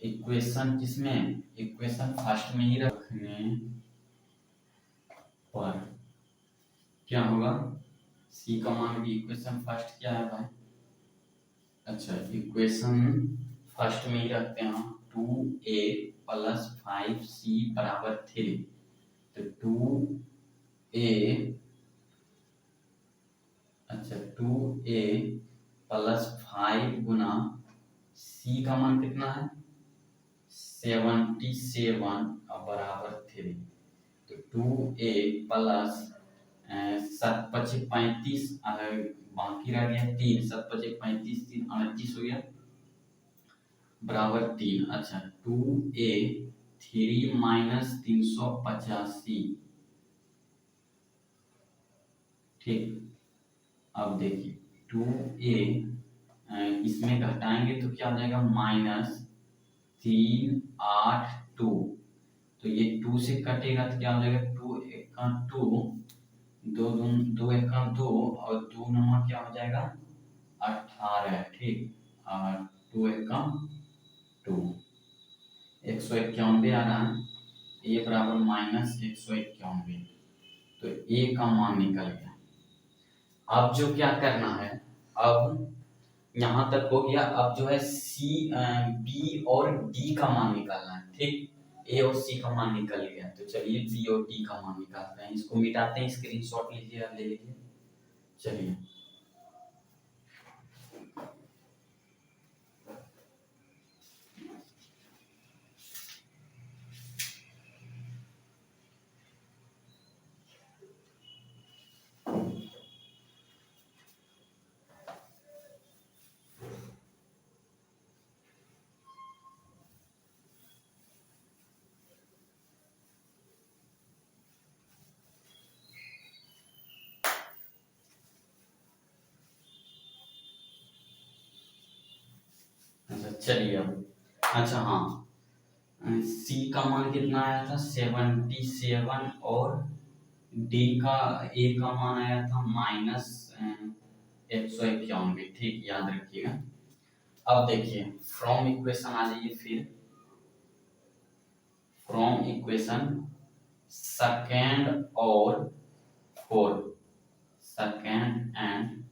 इक्वेशन किसमें, इक्वेशन फर्स्ट में ही रखने पर क्या होगा, सी का मान भी इक्वेशन फर्स्ट क्या है भाई, अच्छा इक्वेशन फर्स्ट में ही रखते हैं 2a प्लस 5c बराबर 3। तो 2a, अच्छा 2a प्लस 5 गुना c का मान कितना है 77 बराबर 3। तो 2a प्लस 7 पचे 35 बाकी रह गया 3, 7 पचे 35, 3 38 हो गया बराबर 3। अच्छा 2a 3 माइनस 385। ठीक, अब देखिए 2a इसमें घटाएंगे तो क्या हो जाएगा माइनस 382। तो ये 2 से कटेगा तो क्या हो जाएगा 2 एका 2, 2 एका 2 और 2 नंबर क्या हो जाएगा 18। ठीक, और 2 एका 2, 191 आ रहा है, ए बराबर माइनस 191। तो ए का मान निकल गया। अब जो क्या करना है, अब यहाँ तक हो गया। अब जो है सी, बी और डी का मान निकालना है। ठीक, ए और सी का मान निकल गया, तो चलिए बी और डी का मान निकालते हैं। इसको मिटाते हैं, स्क्रीनशॉट लीजिए, ले लीजिए। चलिए चलिए अब, अच्छा हाँ, सी का मान कितना आया था 77, और डी का, ए का मान आया था -191। ठीक, याद रखिएगा। अब देखिए फ्रॉम इक्वेशन आ जाइए, फिर फ्रॉम इक्वेशन सेकेंड और fourth, second and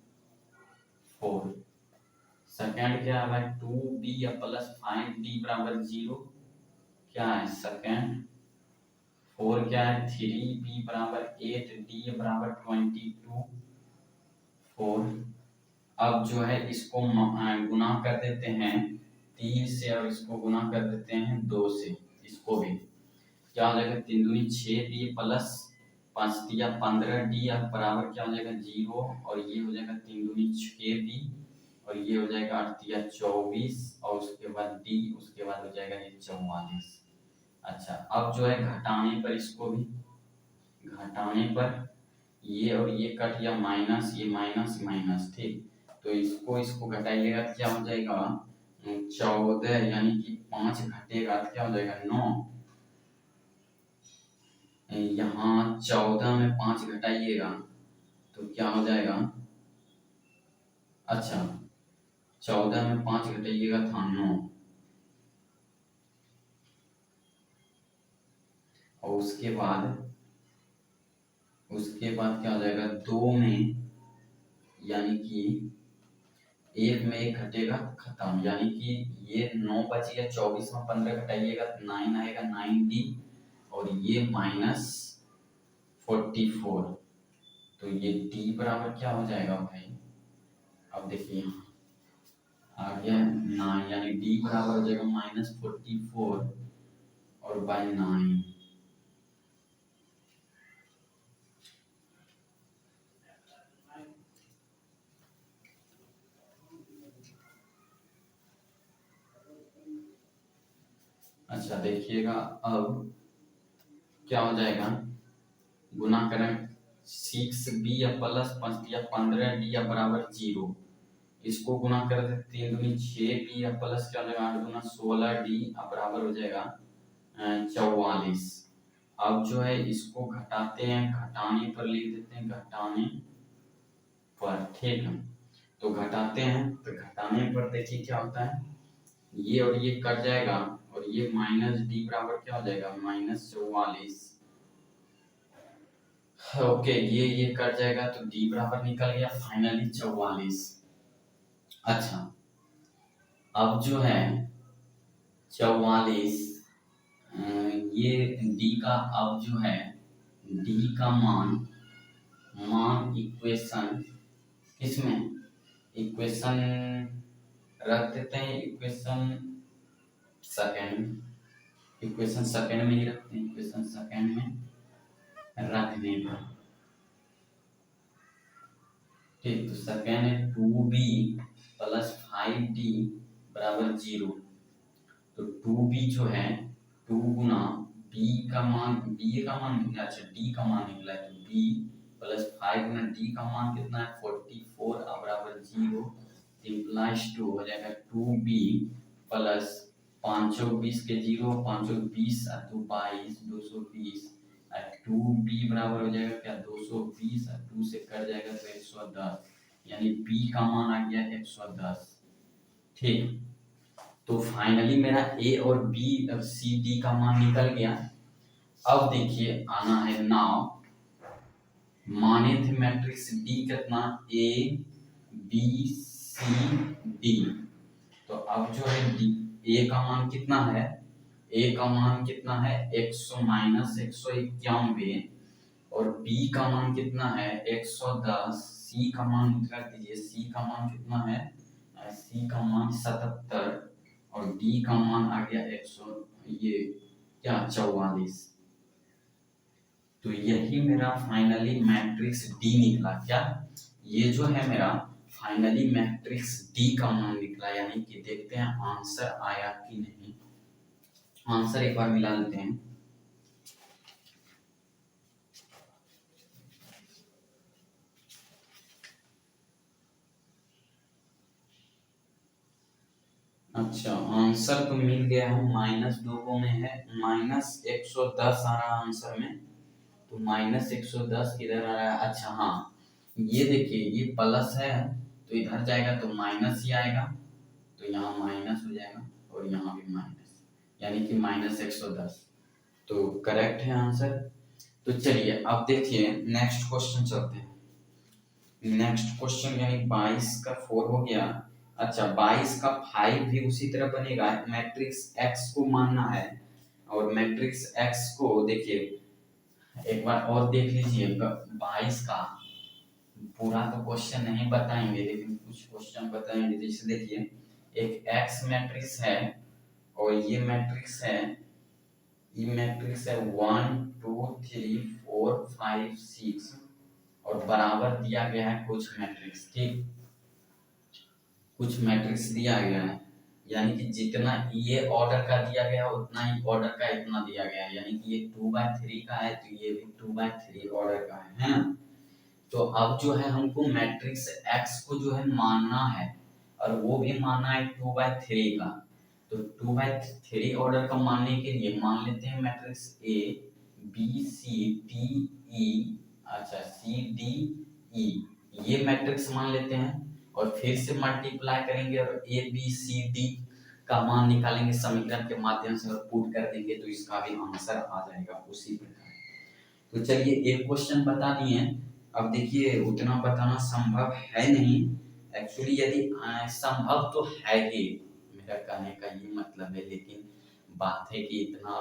fourth. Second क्या है भाई, 2b प्लस 5d बराबर 0, क्या है सेकेंड। फोर क्या है, 3b बराबर 8d बराबर 22, फोर। अब जो है इसको गुना कर देते हैं 3 से, और इसको गुना कर देते हैं 2 से, इसको भी क्या हो जाएगा, 3 दूनी 6d प्लस 5 दिया 15d बराबर क्या हो जाएगा 0, और ये हो जाएगा 3 दूनी 6d, और ये हो जाएगा 8 दिया 24, और उसके बाद d, उसके बाद हो जाएगा ये 44। अच्छा, अब जो है घटाने पर, इसको भी घटाने पर ये और ये कट गया, माइनस, ये माइनस माइनस। ठीक, तो इसको घटाइएगा तो क्या हो जाएगा 14, यानी कि 5 घटेगा तो क्या हो जाएगा 9। यहाँ 14 में 5 घटाइएगा तो क्या हो जाएगा, अच्छा 14 में 5 घटाइएगा था 9, और उसके बाद क्या हो जाएगा 2 में, यानी कि 1 में 1 घटेगा खत्म, यानी कि ये 9 बच गया, 24 में 15 घटाइएगा तो 9 आएगा 9d, और ये -44, तो ये d बराबर क्या हो जाएगा भाई, अब देखिए आ गया 9, यानी d बराबर हो जाएगा -44 और बाय 9। अच्छा देखिएगा, अब क्या हो जाएगा, गुना करें 6b प्लस 5 या 15d बराबर 0, इसको गुना कर दे 3 दूनी 6b प्लस क्या हो जाएगा 8 दूना 16d बराबर हो जाएगा 44। अब जो है इसको घटाते हैं, घटाने पर लिख देते हैं, घटाने पर। ठीक है, तो घटाते हैं, तो घटाने पर देखिए क्या होता है, ये और ये कट जाएगा, और ये माइनस डी बराबर क्या हो जाएगा -44। ओके, ये कट जाएगा तो डी बराबर निकल गया फाइनली 44। अच्छा, अब जो है 44, ये डी का, अब जो है डी का मान इक्वेशन किसमें, इक्वेशन रख देते हैं, इक्वेशन सेकंड में ही रखते हैं, इक्वेशन सेकंड में रखने पर। ठीक, तो सेकंड है 2b प्लस 5d बराबर 0, तो 2b जो है 2 गुना b का मान, अच्छा d का मान निकला है, तो b प्लस 5 गुना d का मान कितना है 44 बराबर 0, इम्प्लाइज 2 हो जाएगा 2b प्लस 520 के 0, 520 और 2 22, 220, और 2b बराबर हो जाएगा क्या 220, और 2 से कट जाएगा तो 110, यानी b का मान आ गया 110। ठीक, तो फाइनली मेरा ए और बी, सी डी का मान निकल गया। अब देखिए आना है नाउ, माने थे मैट्रिक्स डी कितना, ए बी सी डी। तो अब जो है डी, ए का मान कितना है, ए का मान कितना है 100 माइनस 191, और बी का मान कितना है 110, सी का मान रख दीजिए, सी का मान कितना है, सी का मान 77, और डी का मान आ गया 100 ये क्या 44। तो यही मेरा फाइनली मैट्रिक्स डी निकला। क्या ये जो है मेरा फाइनली मैट्रिक्स डी का मान निकला, यानी कि देखते हैं आंसर आया कि नहीं। आंसर एक बार मिला लेते हैं। अच्छा आंसर तो मिल गया है, -2 में है, -110 आ रहा है आंसर में। तो -110 किधर आ रहा है, अच्छा हाँ ये देखिए ये प्लस है तो इधर जाएगा तो माइनस ही आएगा, तो यहाँ माइनस हो जाएगा और यहाँ भी माइनस, यानी कि -110। तो करेक्ट है आंसर। तो चलिए अब देखिए नेक्स्ट क्वेश्चन चलते हैं। नेक्स्ट क्वेश्चन यानी 22 का 4 हो गया। अच्छा 22 का 5 भी उसी तरह बनेगा, मैट्रिक्स एक्स को मानना है, और मैट्रिक्स एक्स को देखिए एक बार और देख लीजिए। 22 का पूरा तो क्वेश्चन नहीं बताएंगे, लेकिन कुछ क्वेश्चन बताएंगे। जैसे देखिए एक एक्स मैट्रिक्स है, और ये मैट्रिक्स है, ये मैट्रिक्स है 1 2 3 4 5 6, और बराबर दिया गया है कुछ मैट्रिक्स, ठीक, कुछ मैट्रिक्स दिया गया है, यानी कि जितना ये ऑर्डर का दिया गया है उतना ही ऑर्डर का इतना दिया गया है, यानी कि ये 2/3 का है तो ये भी 2/3 ऑर्डर का है ना। तो अब जो है हमको मैट्रिक्स एक्स को जो है मानना है, और वो भी मानना है 2/3 का। तो 2/3 ऑर्डर का मानने के लिए मान लेते हैं matrix A B C D E, अच्छा सी डी ई, ये मैट्रिक्स मान लेते हैं, और फिर से मल्टीप्लाई करेंगे और ए बी सी डी का मान निकालेंगे समीकरण के माध्यम से, और पुट कर देंगे तो इसका भी आंसर आ जाएगा उसी प्रकार। तो चलिए एक क्वेश्चन बता दिए। अब देखिए उतना बताना संभव है नहीं एक्चुअली, यदि संभव तो है ही, मेरा कहने का ये मतलब है, लेकिन बात है कि इतना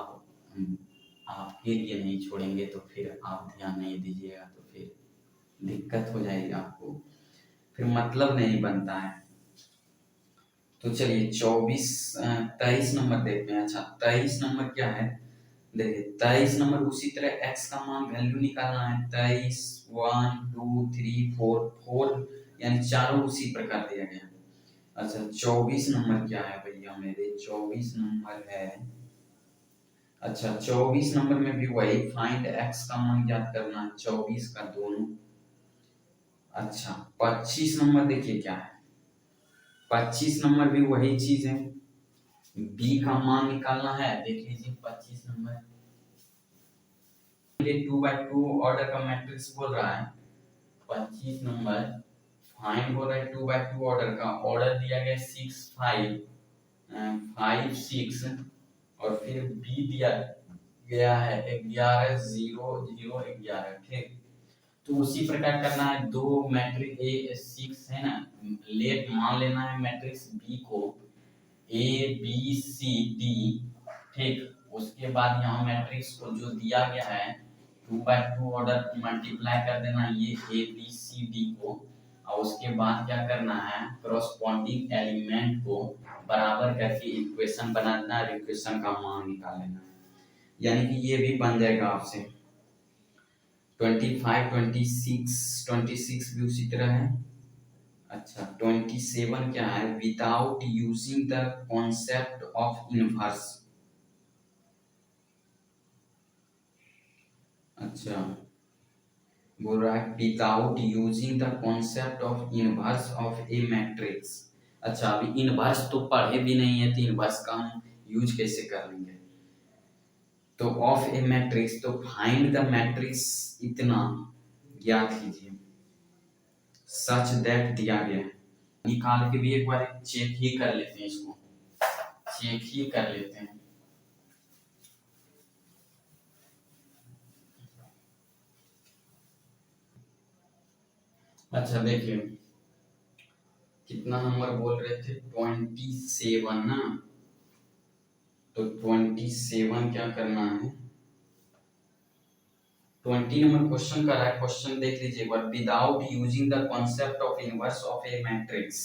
आपके लिए नहीं छोड़ेंगे तो फिर आप ध्यान नहीं दीजिएगा तो फिर दिक्कत हो जाएगी आपको, फिर मतलब नहीं बनता है। तो चलिए 23 नंबर देखते हैं। अच्छा 23 नंबर क्या है, देखिए 23 नंबर उसी तरह x का मान वैल्यू निकालना है। 23 1 2 3 4 4 यानी चारों उसी प्रकार दिया गया है। अच्छा 24 नंबर क्या है भैया मेरे, 24 नंबर है, अच्छा 24 नंबर में भी वही फाइंड x का मान ज्ञात करना है, 24 का दोनों। अच्छा 25 नंबर देखिए क्या है, 25 नंबर भी वही चीज है, b का मान निकालना है। देख लीजिए 25 नंबर 2/2 ऑर्डर का मैट्रिक्स बोल रहा है। 25 नंबर फाइंड बोल रहा है 2/2 ऑर्डर का, ऑर्डर दिया गया 6 5 5 6, और फिर बी दिया गया है 11 0 0 11, ठीक। तो उसी प्रकार करना है, दो मैट्रिक्स ए 6 है ना, लेट मान लेना है मैट्रिक्स बी को ए बी सी डी, ठीक। उसके बाद यहाँ मैट्रिक्स को जो दिया गया है 2/2 ऑर्डर मल्टीप्लाई कर देना ये ए बी सी डी को, और उसके बाद क्या करना है करस्पॉन्डिंग एलिमेंट को बराबर करके इक्वेशन बना देना, इक्वेशन का मान निकाल लेना, यानी कि ये भी बन जाएगा आपसे। 25 26 भी उसी तरह है। अच्छा 27 क्या है, without using the concept of inverse. अच्छा बोल रहा है without using the concept of inverse of a matrix. अच्छा अभी इनवर्स तो पढ़े भी नहीं है, तो इनवर्स का हम यूज कैसे कर लेंगे। तो ऑफ ए मैट्रिक्स, तो फाइंड द मैट्रिक्स इतना ज्ञात कीजिए सच दैट दिया गया है, निकाल के भी एक बार चेक ही कर लेते हैं, इसको चेक ही कर लेते हैं। अच्छा देखिए कितना नंबर बोल रहे थे? 27 ना। तो 27 क्या करना है? 20 नंबर क्वेश्चन कर रहा है। क्वेश्चन देख लीजिए एक बार। Without using the concept of inverse of a matrix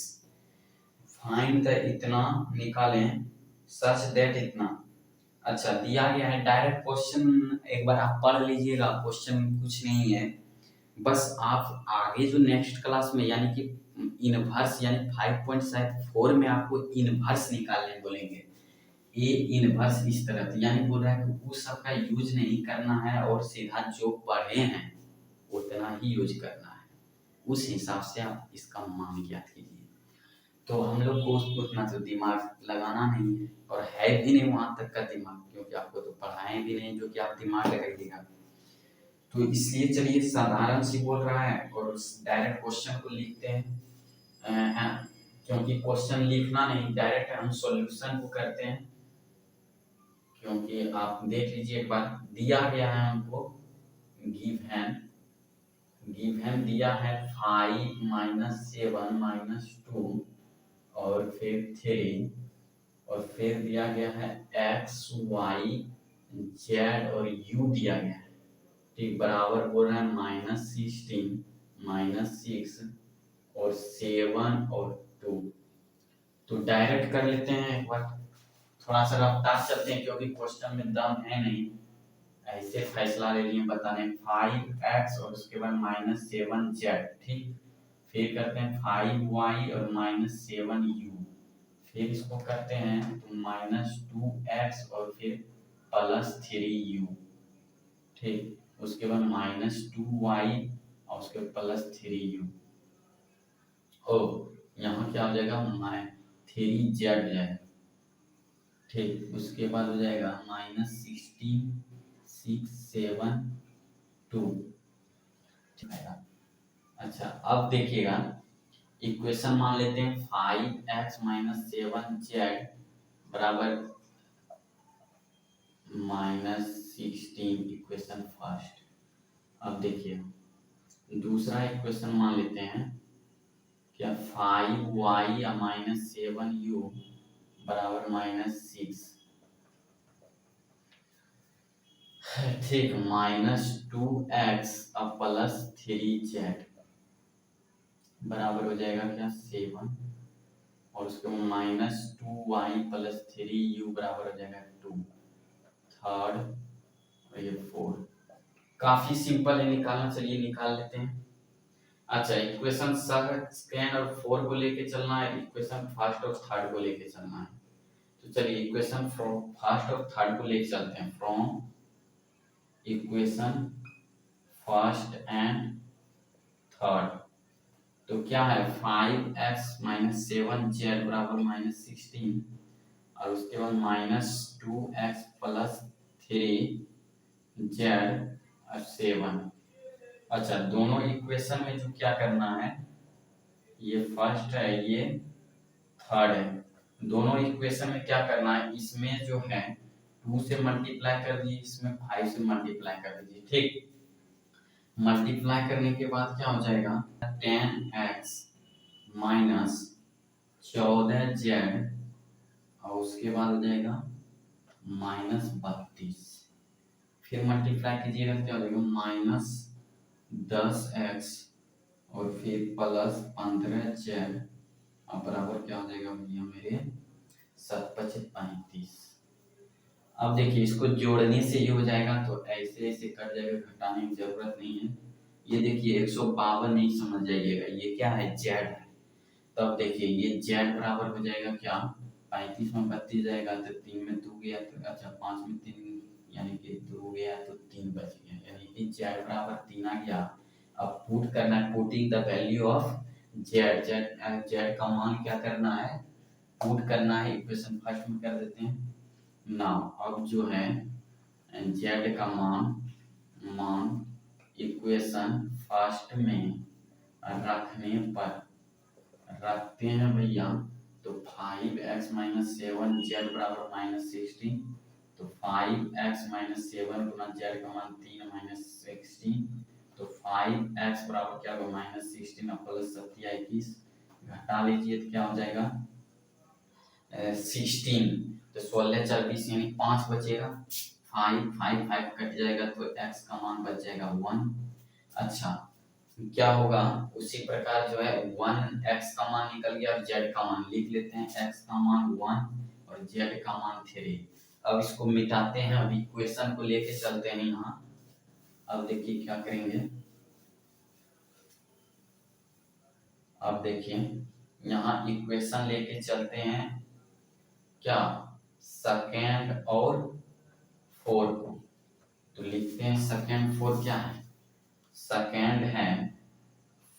find the इतना निकालें सच दैट इतना। अच्छा, दिया गया है डायरेक्ट क्वेश्चन। एक बार आप पढ़ लीजिएगा, क्वेश्चन कुछ नहीं है। बस आप आगे जो नेक्स्ट क्लास में यानी कि इनवर्स यानी 5.4 में आपको इनवर्स निकालने बोलेंगे। ए इनवर्स इस तरह से यानी बोल रहा है कि उस सब का यूज नहीं करना है और सीधा जो पढ़े हैं उतना ही यूज करना है। उस हिसाब से आप इसका मान ज्ञात कीजिए। तो हम लोग को उतना तो दिमाग लगाना नहीं है और है भी नहीं वहां तक का दिमाग, क्योंकि आपको तो पढ़ाए भी नहीं जो कि आप दिमाग लगाइएगा। तो इसलिए चलिए साधारण सी बोल रहा है और डायरेक्ट क्वेश्चन को लिखते हैं। क्योंकि क्वेश्चन लिखना नहीं, डायरेक्ट हम सॉल्यूशन को करते हैं। क्योंकि आप देख लीजिए एक बार, दिया गया है हमको गिवन दिया है 5 -7 -2 और फिर 3 और फिर दिया गया है x y z और u दिया गया है। ठीक, बराबर बोल रहा है -16 -6 और 7 और 2। तो डायरेक्ट कर लेते हैं एक बार। थोड़ा सा रफ्तार चलते हैं क्योंकि क्वेश्चन में दम है नहीं, ऐसे फैसला ले लिए बताने। 5x और उसके बाद -7z। ठीक, फिर करते हैं 5y और -7u। फिर इसको करते हैं तो -2x और फिर +3u। ठीक, उसके बाद -2y और उसके +3u। ओ, यहाँ क्या हो जाएगा? 3z जाएगा। ठीक, उसके बाद हो जाएगा -16 6 7 2। अच्छा, अब देखिएगा इक्वेशन मान लेते हैं 5x -7z बराबर -16 इक्वेशन फर्स्ट। अब देखिए दूसरा इक्वेशन मान लेते हैं क्या 5y -7u बराबर -6। ठीक, -2x अब +3z बराबर हो जाएगा क्या? 7 और उसके बाद -2y +3u बराबर हो जाएगा 2। थर्ड और ये 4। काफी सिंपल है निकालना, चलिए निकाल लेते हैं। अच्छा, इक्वेशन सेकंड और 4 को लेके चलना है, इक्वेशन फर्स्ट और थर्ड को लेके चलना है। तो चलिए इक्वेशन फर्स्ट और थर्ड को लेके चलते हैं। From equation first and third. तो क्या है? 5x -7z बराबर -16 और उसके बाद -2x +3z और 7। अच्छा, दोनों इक्वेशन में जो क्या करना है, ये फर्स्ट है ये थर्ड है। दोनों इक्वेशन में क्या करना है, इसमें जो है 2 से मल्टीप्लाई कर दीजिए, इसमें 5 से मल्टीप्लाई कर दीजिए। ठीक, मल्टीप्लाई करने के बाद क्या हो जाएगा? 10x -14z और उसके बाद हो जाएगा -32। फिर मल्टीप्लाई कीजिएगा क्या हो जाएगा? -10x और फिर +15z और बराबर क्या हो जाएगा भैया मेरे? 7 × 5 = 35। अब देखिए इसको जोड़ने से ये हो जाएगा, तो ऐसे ऐसे कट जाएगा, घटाने की जरूरत नहीं है। ये देखिए 152 नहीं समझ जाइएगा, ये क्या है? z है। तब देखिए ये z बराबर हो जाएगा क्या? 35 में 32 जाएगा तो 3 में 2 गया तो अच्छा 5 में 3 यानी कि 2 गया तो 3 बच गया, यानी कि z बराबर 3 आ गया। अब पुट करना है, putting the value of z का मान क्या करना है? पुट करना है। इक्वेशन फर्स्ट में कर देते हैं। नाउ अब जो है z का मान इक्वेशन फर्स्ट में रखने पर रखते हैं भैया, तो 5x -7z बराबर -16। तो 5x -7 गुना z का मान 3 -16, तो 5x बराबर क्या होगा? -16 और +7 = 21। घटा लीजिए तो क्या हो जाएगा 16। तो 16 4 20 यानी 5 बचेगा। 5 कट जाएगा तो x का मान बच जाएगा 1। अच्छा क्या होगा उसी प्रकार जो है 1 x का मान निकल गया और z का मान लिख लेते हैं। x का मान 1 और z का मान 3। अब इसको मिटाते हैं, अभी इक्वेशन को लेके चलते हैं यहाँ। अब देखिए क्या करेंगे, अब देखिए यहाँ इक्वेशन लेके चलते हैं क्या सेकेंड और 4 को। तो लिखते हैं सेकेंड 4 क्या है, सेकेंड है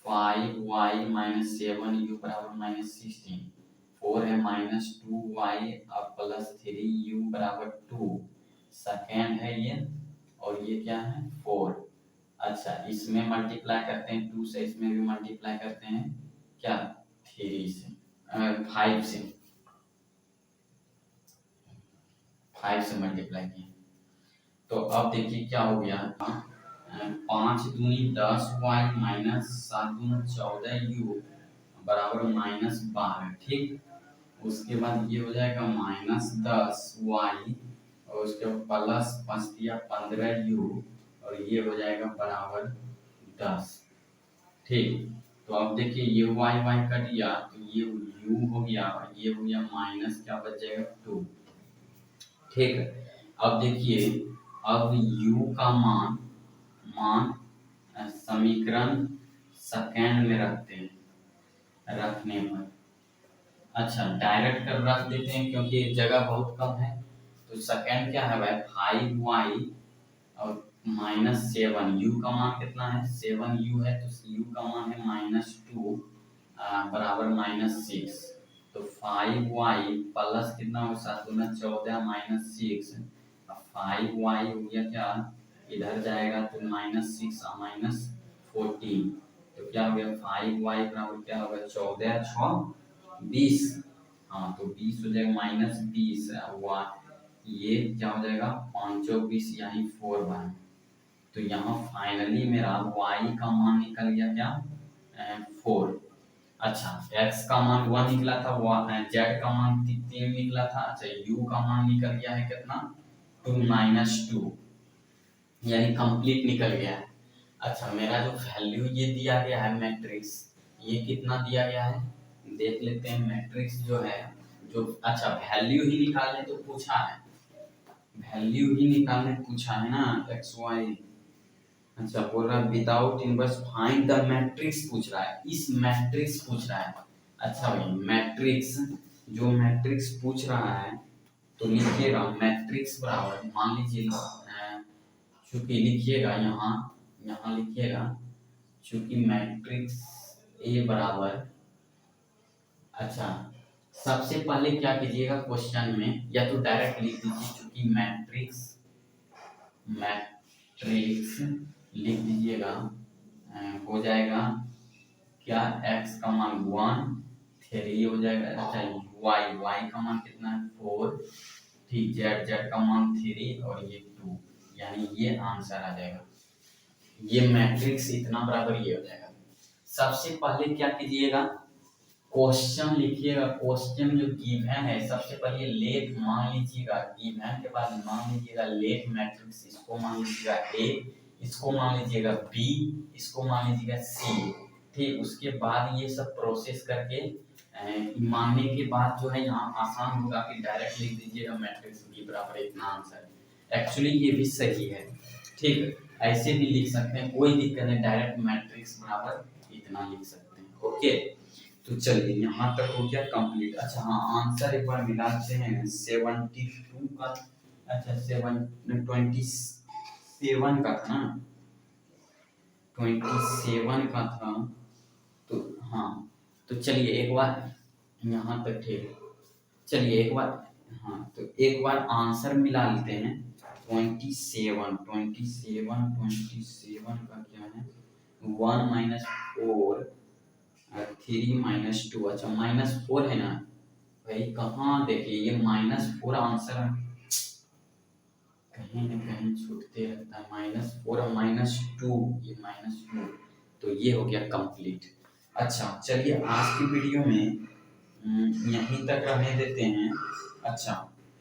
5y माइनस 7u बराबर माइनस 16। 4 है माइनस 2y और प्लस 3u बराबर 2। सेकेंड है ये और ये क्या है 4। अच्छा इसमें मल्टीप्लाई करते हैं 2 से, इसमें भी मल्टीप्लाई करते हैं क्या 3 से 5 से, 5 से मल्टीप्लाई किए। तो अब देखिए क्या हो गया, 5 दूनी 10y माइनस 7 दूनी 14u बराबर माइनस 12। ठीक, उसके बाद ये हो जाएगा माइनस 10y और उसके बाद प्लस 5 दिया 15u और ये हो जाएगा बराबर 10। ठीक, तो अब देखिए ये y कट गया तो ये u हो गया और ये हो गया माइनस क्या बच जाएगा 2। ठीक है, अब देखिए अब u का मान समीकरण सेकेंड में रखते हैं, रखने पर अच्छा डायरेक्ट कर रख देते हैं क्योंकि जगह बहुत कम है। तो सेकेंड क्या है भाई 5y और माइनस 7, u का मान कितना है 7u है तो u का मान है माइनस 2 बराबर माइनस 6। तो 5y प्लस कितना हो 7 दूना 14 माइनस 6। 5y हो गया क्या इधर जाएगा तो माइनस 6 माइनस 14। तो क्या हो गया 5y बराबर क्या होगा 14 6 20। हाँ तो 20 हो जाएगा माइनस 20 ये क्या हो जाएगा 5 20 यानी 4y। तो यहाँ फाइनली मेरा y का मान निकल गया क्या 4। अच्छा x का मान 1 निकला था, z का मान 3 निकला था। अच्छा u का मान निकल गया है कितना 2 माइनस 2 यानी कंप्लीट निकल गया है। अच्छा मेरा जो वैल्यू ये दिया गया है मैट्रिक्स, ये कितना दिया गया है देख लेते हैं। मैट्रिक्स जो है जो अच्छा वैल्यू ही निकालने तो पूछा है, वैल्यू ही निकालने पूछा है ना एक्स वाई। अच्छा बोल रहा है without inverse find the matrix पूछ रहा है, इस मैट्रिक्स पूछ रहा है। अच्छा भाई मैट्रिक्स जो मैट्रिक्स पूछ रहा है तो लिखिएगा मैट्रिक्स बराबर मान लीजिए चूंकि लिखिएगा यहाँ यहाँ लिखिएगा चूंकि मैट्रिक्स ए बराबर अच्छा सबसे पहले क्या कीजिएगा क्वेश्चन में या तो डायरेक्ट लिख दीजिए चूंकि मैट्रिक्स मैट्रिक्स लिख दीजिएगा हो जाएगा क्या x का मान 1 3 हो जाएगा। अच्छा y का मान कितना है 4। ठीक z का मान 3 और ये 2 यानी ये आंसर आ जाएगा। ये मैट्रिक्स इतना बराबर ये हो जाएगा। सबसे पहले क्या कीजिएगा क्वेश्चन लिखिएगा, क्वेश्चन जो गिवन है सबसे पहले लेट मान लीजिएगा, गिवन के बाद मान लीजिएगा लेट मैट्रिक्स, इसको मान लीजिएगा ए, इसको मान लीजिएगा बी, इसको मान लीजिएगा सी। ठीक उसके बाद ये सब प्रोसेस करके मानने के बाद जो है यहाँ आसान होगा कि डायरेक्ट लिख दीजिएगा मैट्रिक्स बी बराबर इतना आंसर। एक्चुअली ये भी सही है। ठीक ऐसे भी लिख सकते हैं कोई दिक्कत नहीं, डायरेक्ट मैट्रिक्स बराबर इतना लिख सकते हैं। ओके तो चलिए यहाँ तक हो गया कंप्लीट। अच्छा हाँ आंसर एक बार मिलाते हैं 72 का। अच्छा 27 का था ना 27 का था। तो हाँ तो चलिए एक बार यहाँ तक ठीक, चलिए एक बार हाँ तो एक बार आंसर मिला लेते हैं। 27 का क्या है 1 माइनस 4 3 माइनस 2। अच्छा -4 है ना भाई, कहाँ देखिए ये -4 आंसर कहीं न कहीं छूटते रहता है। -4 और -2 ये -2 तो ये हो गया कंप्लीट। अच्छा चलिए आज की वीडियो में यहीं तक रहने देते हैं। अच्छा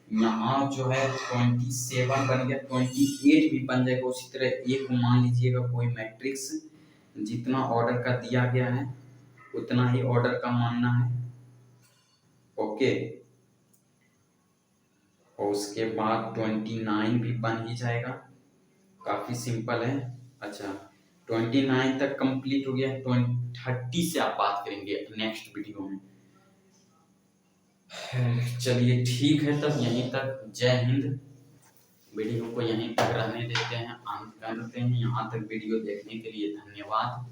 यहाँ जो है 27 बन गया, 28 भी बन जाएगा उसी तरह। एक मान लीजिएगा कोई मैट्रिक्स जितना ऑर्डर का दिया गया है उतना ही ऑर्डर का मानना है। ओके, और उसके बाद 29 भी बन ही जाएगा, काफी सिंपल है। अच्छा 29 तक कंप्लीट हो गया, 30 से आप बात करेंगे नेक्स्ट वीडियो में। चलिए ठीक है, तब यहीं तक। जय हिंद। वीडियो को यहीं तक रहने देते हैं, अंत करते हैं। यहाँ तक वीडियो देखने के लिए धन्यवाद।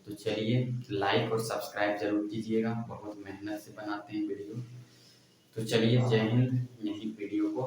तो चलिए लाइक और सब्सक्राइब जरूर कीजिएगा, बहुत मेहनत से बनाते हैं वीडियो। तो चलिए जय हिंद, यहीं वीडियो को